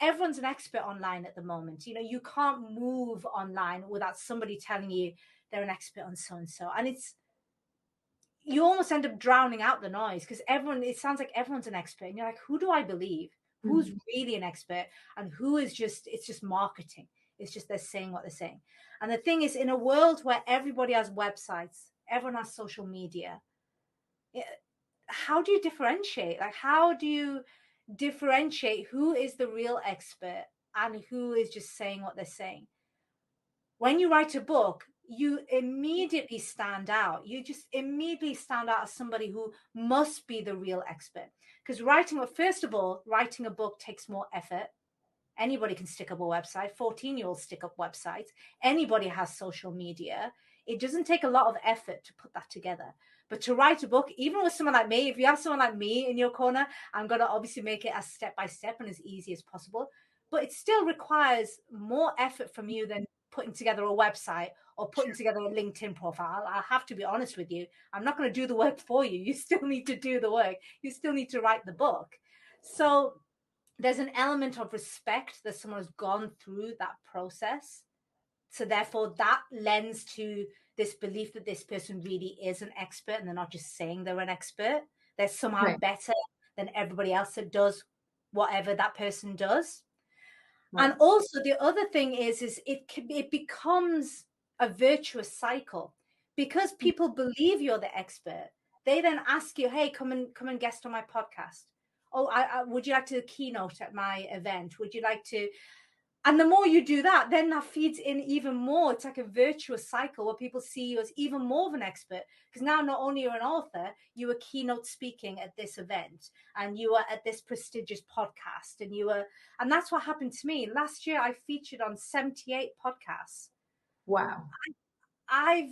Everyone's an expert online at the moment. You know, you can't move online without somebody telling you they're an expert on so-and-so. And you almost end up drowning out the noise, because it sounds like everyone's an expert. And you're like, who do I believe? Who's really an expert? And who is it's just marketing. It's just they're saying what they're saying. And the thing is, in a world where everybody has websites, everyone has social media, how do you differentiate? Like, how do you differentiate who is the real expert and who is just saying what they're saying? When you write a book, you immediately stand out. You just immediately stand out as somebody who must be the real expert. Because first of all, writing a book takes more effort. Anybody can stick up a website. 14-year-olds stick up websites. Anybody has social media. It doesn't take a lot of effort to put that together. But to write a book, even with someone like me, if you have someone like me in your corner, I'm going to obviously make it as step-by-step and as easy as possible. But it still requires more effort from you than putting together a website or putting together a LinkedIn profile. I have to be honest with you. I'm not going to do the work for you. You still need to do the work. You still need to write the book. So there's an element of respect that someone has gone through that process. So therefore that lends to this belief that this person really is an expert, and they're not just saying they're an expert. They're somehow better than everybody else that does whatever that person does. And also the other thing is it becomes a virtuous cycle, because people believe you're the expert. They then ask you, hey, come and guest on my podcast. Oh, would you like to keynote at my event? Would you like to? And the more you do that, then that feeds in even more. It's like a virtuous cycle where people see you as even more of an expert, because now not only you're an author, you were keynote speaking at this event, and you were at this prestigious podcast, and that's what happened to me. Last year, I featured on 78 podcasts. Wow. Prior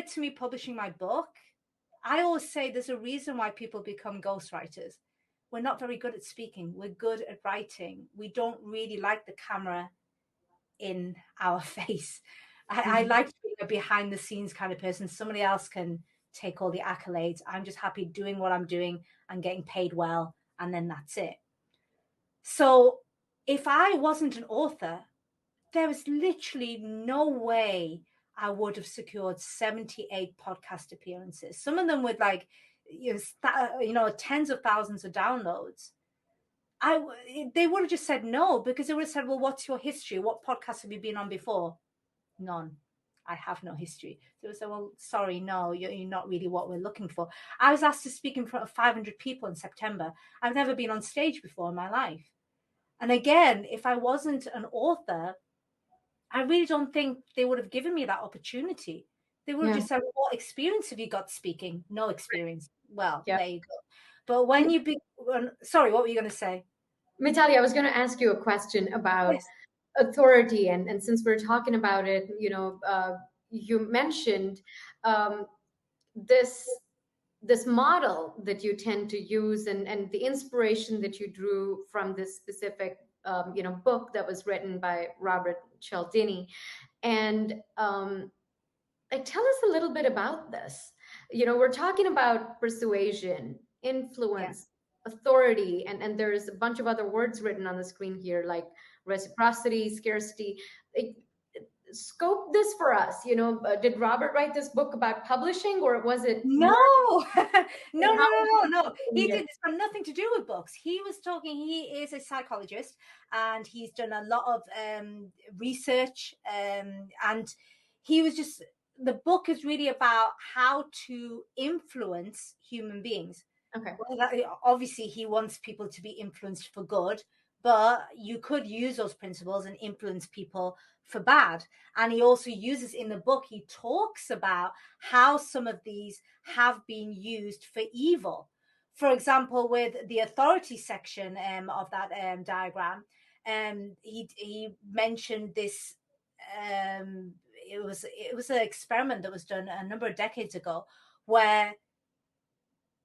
to me publishing my book, I always say there's a reason why people become ghostwriters. We're not very good at speaking. We're good at writing. We don't really like the camera in our face. I like to be a behind the scenes kind of person. Somebody else can take all the accolades. I'm just happy doing what I'm doing and getting paid well, and then that's it. So if I wasn't an author, there was literally no way I would have secured 78 podcast appearances. Some of them with tens of thousands of downloads. They would have just said no, because they would have said, well, what's your history? What podcasts have you been on before? None. I have no history. So they said, well, sorry, no, you're not really what we're looking for. I was asked to speak in front of 500 people in September. I've never been on stage before in my life. And again, if I wasn't an author, I really don't think they would have given me that opportunity. They would have Yeah. just said, what experience have you got speaking? No experience. Well, Yeah. there you go. But when you sorry, what were you going to say? Mitali, I was going to ask you a question about Yes. authority, and since we're talking about it, you mentioned um, this this model that you tend to use, and the inspiration that you drew from this specific book that was written by Robert Cialdini, and tell us a little bit about this. We're talking about persuasion, Yeah. influence, authority, and there's a bunch of other words written on the screen here, like reciprocity, scarcity. Like, scope this for us. Did Robert write this book about publishing, or was it No, more? no, no, How no, was no, he no. He doing did it? this got nothing to do with books. He was talking. He is a psychologist, and he's done a lot of research. And he was just the book is really about how to influence human beings. Okay. Well, obviously, he wants people to be influenced for good, but you could use those principles and influence people for bad. And he also uses in the book, he talks about how some of these have been used for evil. For example, with the authority section of that diagram, he mentioned this. It was an experiment that was done a number of decades ago, where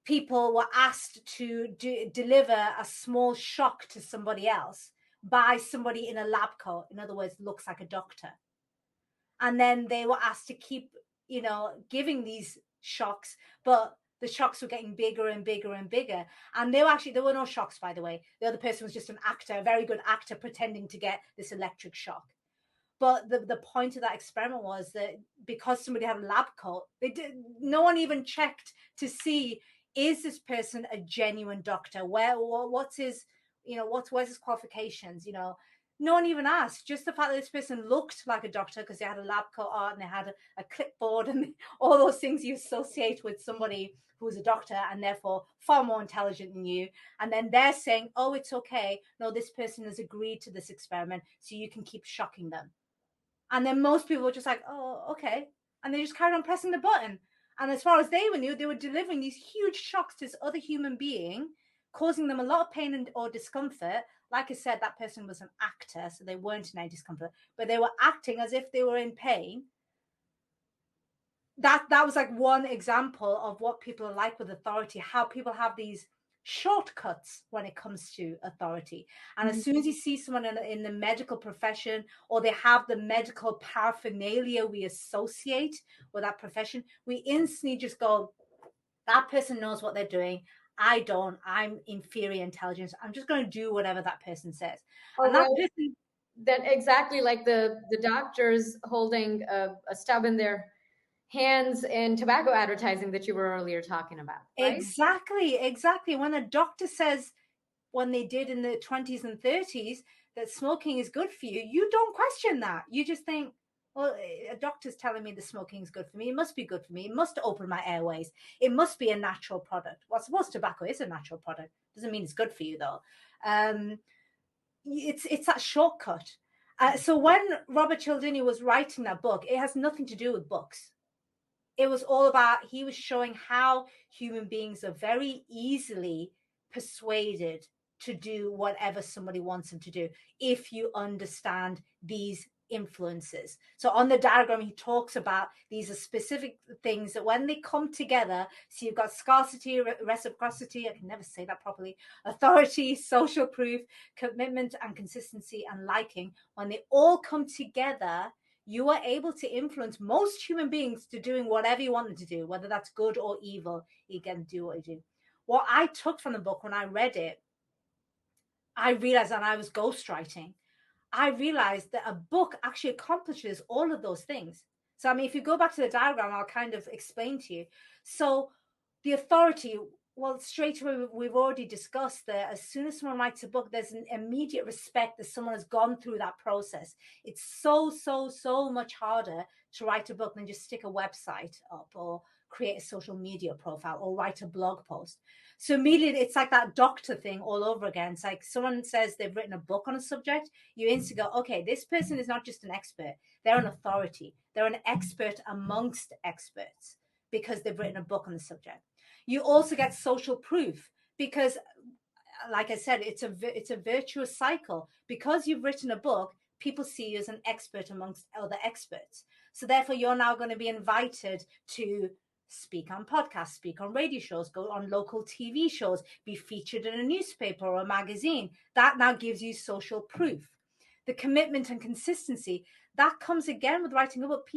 people were asked to deliver a small shock to somebody else by somebody in a lab coat. In other words, looks like a doctor. And then they were asked to keep, giving these shocks, but the shocks were getting bigger and bigger and bigger. And there were no shocks, by the way. The other person was just an actor, a very good actor, pretending to get this electric shock. But the point of that experiment was that because somebody had a lab coat, no one even checked to see, is this person a genuine doctor? What's his, where's his qualifications? No one even asked. Just the fact that this person looked like a doctor because they had a lab coat on and they had a clipboard and all those things you associate with somebody who's a doctor and therefore far more intelligent than you. And then they're saying, oh, it's okay. No, this person has agreed to this experiment, so you can keep shocking them. And then most people were just like, oh, okay. And they just carried on pressing the button. And as far as they knew, they were delivering these huge shocks to this other human being, causing them a lot of pain or discomfort. Like I said, that person was an actor, so they weren't in any discomfort, but they were acting as if they were in pain. That was like one example of what people are like with authority, how people have these shortcuts when it comes to authority. And as soon as you see someone in the medical profession, or they have the medical paraphernalia we associate with that profession, we instantly just go, that person knows what they're doing. I don't. I'm inferior intelligence. I'm just going to do whatever that person says. Or And that well, person, that exactly like the doctors holding a stub in their hands in tobacco advertising that you were earlier talking about, right? exactly. When a doctor says, when they did in the 20s and 30s, that smoking is good for you, you don't question that. You just think, well, a doctor's telling me the smoking is good for me. It must be good for me. It must open my airways. It must be a natural product. Well, I suppose tobacco is a natural product. Doesn't mean it's good for you, though. It's that shortcut. So when Robert Cialdini was writing that book, it has nothing to do with books. It was all about, he was showing how human beings are very easily persuaded to do whatever somebody wants them to do if you understand these influences. So on the diagram, he talks about these are specific things that when they come together, so you've got scarcity, reciprocity, I can never say that properly, authority, social proof, commitment and consistency and liking. When they all come together, you are able to influence most human beings to doing whatever you want them to do, whether that's good or evil. You can do what you do. What I took from the book when I read it, I realized, and I was ghostwriting, I realized that a book actually accomplishes all of those things. So, I mean, if you go back to the diagram, I'll kind of explain to you. So the authority, Well, straight away, we've already discussed that as soon as someone writes a book, there's an immediate respect that someone has gone through that process. It's so much harder to write a book than just stick a website up or create a social media profile or write a blog post. So immediately, it's like that doctor thing all over again. It's like someone says they've written a book on a subject, you instantly go, okay, this person is not just an expert, they're an authority. They're an expert amongst experts because they've written a book on the subject. You also get social proof because, like I said, it's a virtuous cycle. Because you've written a book, people see you as an expert amongst other experts. So therefore, you're now going to be invited to speak on podcasts, speak on radio shows, go on local TV shows, be featured in a newspaper or a magazine. That now gives you social proof. The commitment and consistency, that comes again with writing a book.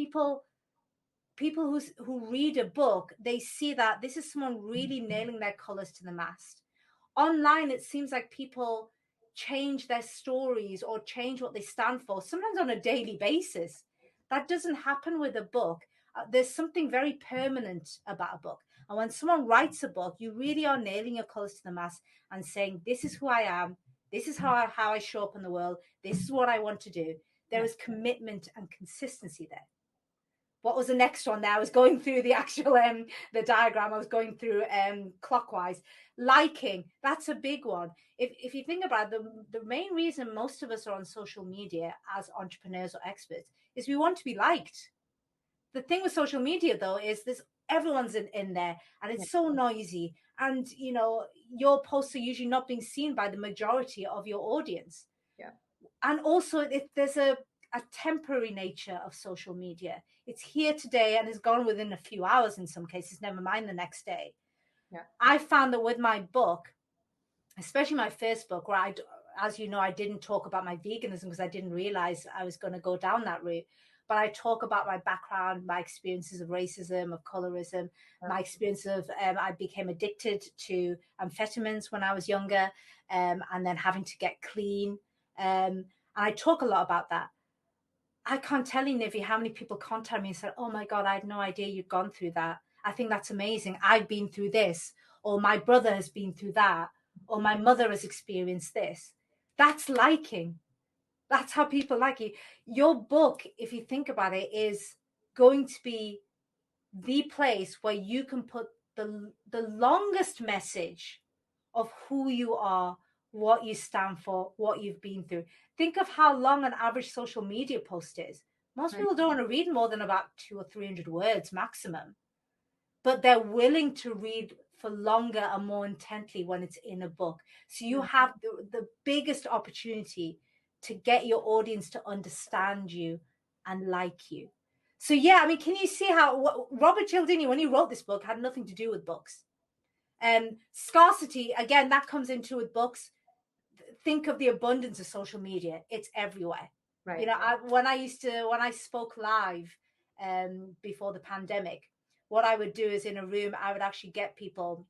People who read a book, they see that this is someone really nailing their colors to the mast. Online, it seems like people change their stories or change what they stand for, sometimes on a daily basis. That doesn't happen with a book. There's something very permanent about a book. And when someone writes a book, you really are nailing your colors to the mast and saying, this is who I am. This is how I show up in the world. This is what I want to do. There is commitment and consistency there. What was the next one there? I was going through the actual the diagram. I was going through clockwise. Liking, that's a big one. If you think about it, the main reason most of us are on social media as entrepreneurs or experts is we want to be liked. The thing with social media though is this, everyone's in there and it's so noisy, and you know, your posts are usually not being seen by the majority of your audience. Yeah. And also there's a temporary nature of social media. It's here today and is gone within a few hours in some cases, never mind the next day. Yeah. I found that with my book, especially my first book, where as you know, I didn't talk about my veganism because I didn't realize I was going to go down that route. But I talk about my background, my experiences of racism, of colorism, my experience of I became addicted to amphetamines when I was younger, and then having to get clean. And I talk a lot about that. I can't tell you, Nivi, how many people contact me and said, oh my God, I had no idea you'd gone through that. I think that's amazing. I've been through this, or my brother has been through that, or my mother has experienced this. That's liking. That's how people like you. Your book, if you think about it, is going to be the place where you can put the longest message of who you are, what you stand for, what you've been through. Think of how long an average social media post is. Most people don't want to read more than about 200 or 300 words maximum, but they're willing to read for longer and more intently when it's in a book. So you have the biggest opportunity to get your audience to understand you and like you. So yeah, I mean, can you see how Robert Cialdini, when he wrote this book, had nothing to do with books? Scarcity, again, that comes into with books. Think of the abundance of social media. It's everywhere. Right. You know, when I spoke live before the pandemic, what I would do is in a room, I would actually get people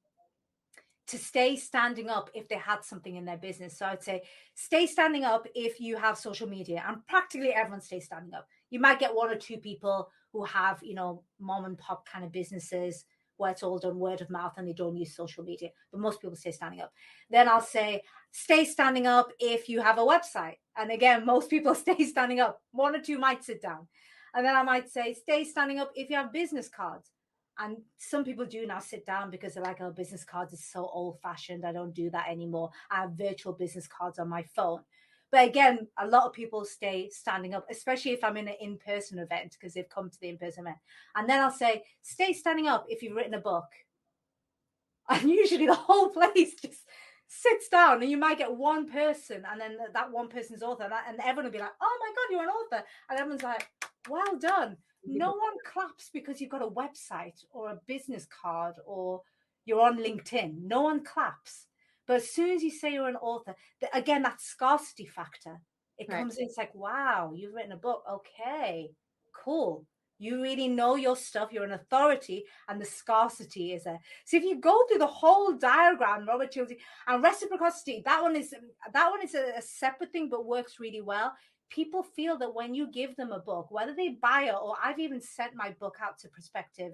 to stay standing up if they had something in their business. So I'd say, stay standing up if you have social media, and practically everyone stays standing up. You might get one or two people who have, you know, mom and pop kind of businesses where it's all done word of mouth and they don't use social media, but most people stay standing up. Then I'll say, stay standing up if you have a website. And again, most people stay standing up. One or two might sit down. And then I might say, stay standing up if you have business cards. And some people do now sit down because they're like, oh, business cards is so old fashioned. I don't do that anymore. I have virtual business cards on my phone. But again, a lot of people stay standing up, especially if I'm in an in-person event, because they've come to the in-person event. And then I'll say, stay standing up if you've written a book. And usually the whole place just sits down, and you might get one person, and then that one person's author, and everyone will be like, oh my God, you're an author. And everyone's like, well done. No one claps because you've got a website or a business card or you're on LinkedIn. No one claps. But as soon as you say you're an author, again, that scarcity factor, it comes in. It's like, wow, you've written a book. Okay, cool. You really know your stuff. You're an authority, and the scarcity is there. So if you go through the whole diagram, Robert Cialdini, and reciprocity, that one is a separate thing, but works really well. People feel that when you give them a book, whether they buy it, or I've even sent my book out to prospective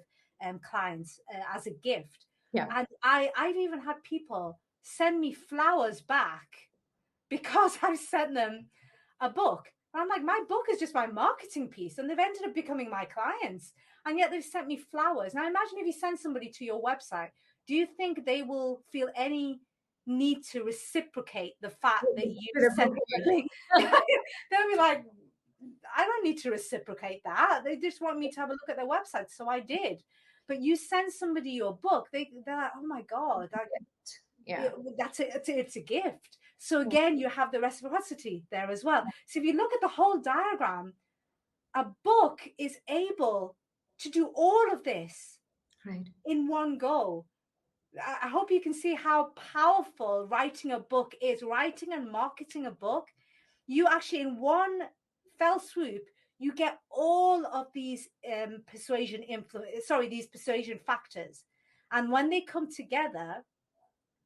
clients as a gift. Yeah. And I've even had people send me flowers back because I've sent them a book. And I'm like, my book is just my marketing piece, and they've ended up becoming my clients. And yet they've sent me flowers. Now imagine if you send somebody to your website, do you think they will feel any need to reciprocate the fact that you sent them a link? They'll be like, I don't need to reciprocate that. They just want me to have a look at their website. So I did. But you send somebody your book, they're like, oh my God, Yeah. it's a gift. So again, you have the reciprocity there as well. So if you look at the whole diagram, a book is able to do all of this Right. in one go. I hope you can see how powerful writing a book is. Writing and marketing a book, you actually in one fell swoop, you get all of these these persuasion factors. And when they come together,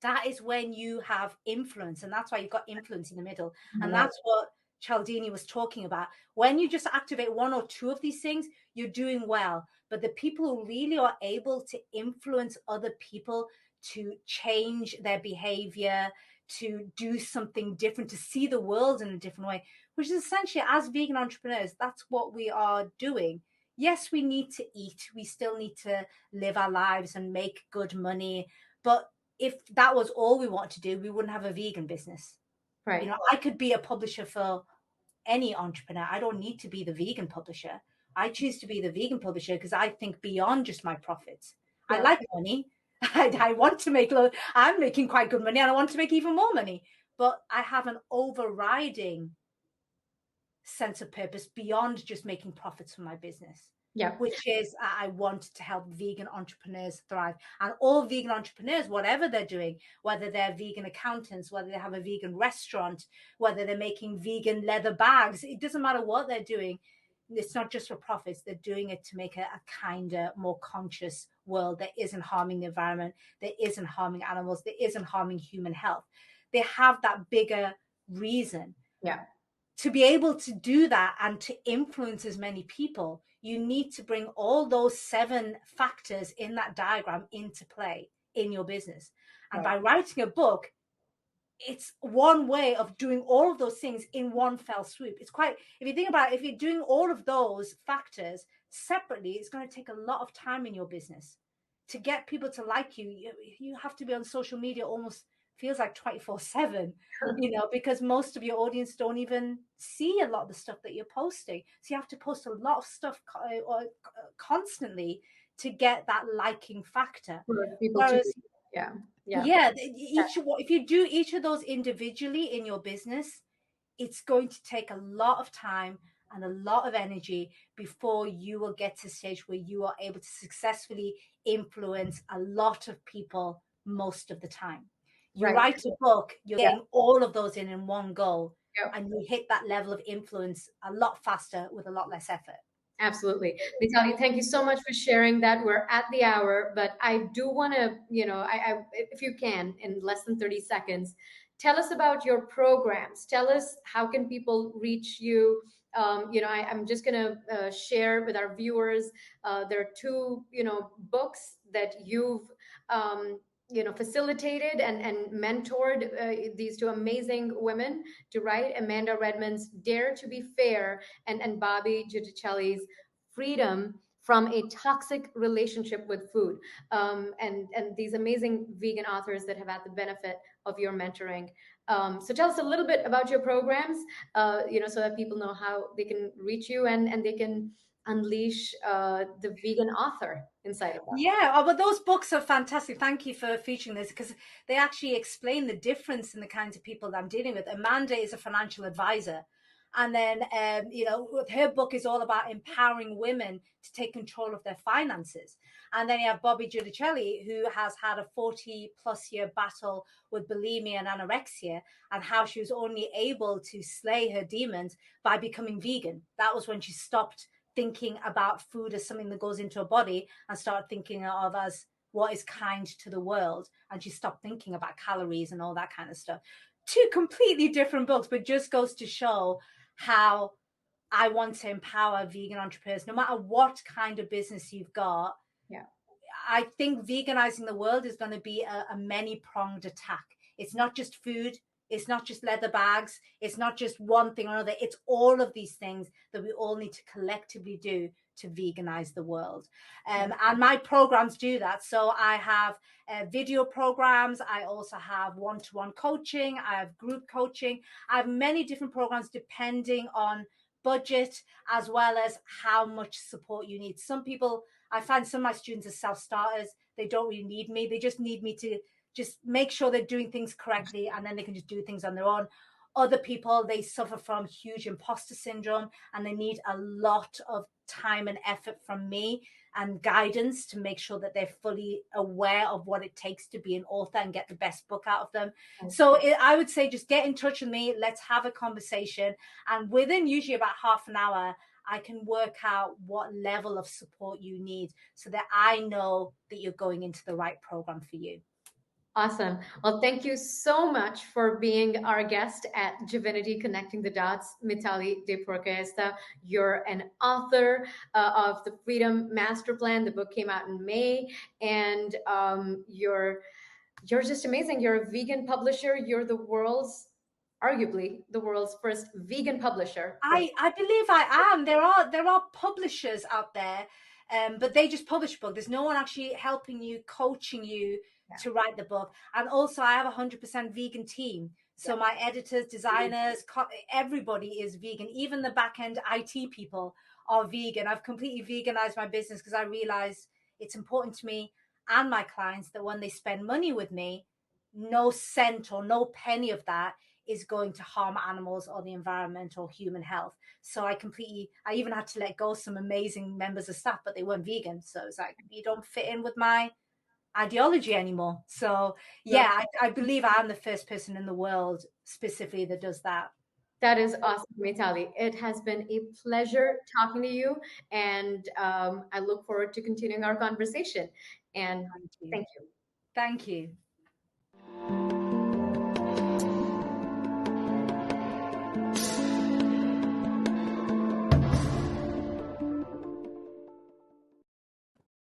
that is when you have influence. And that's why you've got influence in the middle. And that's what Cialdini was talking about. When you just activate one or two of these things, you're doing well. But the people who really are able to influence other people to change their behavior, to do something different, to see the world in a different way, which is essentially, as vegan entrepreneurs, that's what we are doing. Yes, we need to eat. We still need to live our lives and make good money. But if that was all we want to do, we wouldn't have a vegan business. Right. You know, I could be a publisher for any entrepreneur. I don't need to be the vegan publisher. I choose to be the vegan publisher because I think beyond just my profits. I like money. I want to make I'm making quite good money and I want to make even more money. But I have an overriding sense of purpose beyond just making profits from my business. Yeah. Which is I want to help vegan entrepreneurs thrive. And all vegan entrepreneurs, whatever they're doing, whether they're vegan accountants, whether they have a vegan restaurant, whether they're making vegan leather bags, it doesn't matter what they're doing. It's not just for profits. They're doing it to make a kinder, more conscious world that isn't harming the environment, that isn't harming animals, that isn't harming human health. They have that bigger reason. Yeah. To be able to do that and to influence as many people, you need to bring all those 7 factors in that diagram into play in your business. And by writing a book, it's one way of doing all of those things in one fell swoop. It's quite, if you think about it, if you're doing all of those factors separately, it's going to take a lot of time in your business. To get people to like you, you have to be on social media almost feels like 24/7, you know, because most of your audience don't even see a lot of the stuff that you're posting. So you have to post a lot of stuff constantly to get that liking factor. Whereas, if you do each of those individually in your business, it's going to take a lot of time and a lot of energy before you will get to a stage where you are able to successfully influence a lot of people most of the time. You write a book, you're getting all of those in one go, and you hit that level of influence a lot faster with a lot less effort. Absolutely. Mitali, thank you so much for sharing that. We're at the hour, but I do want to, if you can, in less than 30 seconds, tell us about your programs. Tell us how can people reach you. I'm just going to share with our viewers. There are 2, books that you've facilitated and mentored these 2 amazing women to write. Amanda Redmond's Dare to Be Fair and Bobby Giudicelli's Freedom from a Toxic Relationship with Food. And these amazing vegan authors that have had the benefit of your mentoring. So tell us a little bit about your programs, so that people know how they can reach you and they can unleash the vegan author inside of them. Yeah, but those books are fantastic. Thank you for featuring this because they actually explain the difference in the kinds of people that I'm dealing with. Amanda is a financial advisor. And then, her book is all about empowering women to take control of their finances. And then you have Bobby Giudicelli, who has had a 40+ year battle with bulimia and anorexia, and how she was only able to slay her demons by becoming vegan. That was when she stopped thinking about food as something that goes into her body and start thinking of as what is kind to the world. And she stopped thinking about calories and all that kind of stuff. 2 completely different books, but just goes to show how I want to empower vegan entrepreneurs, no matter what kind of business you've got. Yeah. I think veganizing the world is going to be a many-pronged attack. It's not just food. It's not just leather bags. It's not just one thing or another. It's all of these things that we all need to collectively do to veganize the world. And my programs do that. So I have video programs. I also have one-to-one coaching. I have group coaching. I have many different programs depending on budget as well as how much support you need. Some people, I find some of my students are self-starters. They don't really need me. They just need me to just make sure they're doing things correctly, and then they can just do things on their own. Other people, they suffer from huge imposter syndrome, and they need a lot of time and effort from me and guidance to make sure that they're fully aware of what it takes to be an author and get the best book out of them. So I would say just get in touch with me. Let's have a conversation. And within usually about half an hour, I can work out what level of support you need so that I know that you're going into the right program for you. Awesome. Well, thank you so much for being our guest at Divinity Connecting the Dots, Mitali Deypurkaystha. You're an author of the Freedom Master Plan. The book came out in May, and you're just amazing. You're a vegan publisher. You're arguably the world's first vegan publisher. I believe I am. There are publishers out there, but they just publish book. There's no one actually helping you, coaching you to write the book. And also, I have a 100% vegan team. So my editors, designers, everybody is vegan. Even the back end IT people are vegan. I've completely veganized my business because I realized it's important to me and my clients that when they spend money with me, no cent or no penny of that is going to harm animals or the environment or human health. So I even had to let go some amazing members of staff, but they weren't vegan. So it's like, you don't fit in with my ideology anymore. So yeah, I believe I'm the first person in the world specifically that does that. That is awesome, Mitali. It has been a pleasure talking to you, and I look forward to continuing our conversation. And Thank you. thank you. Thank you.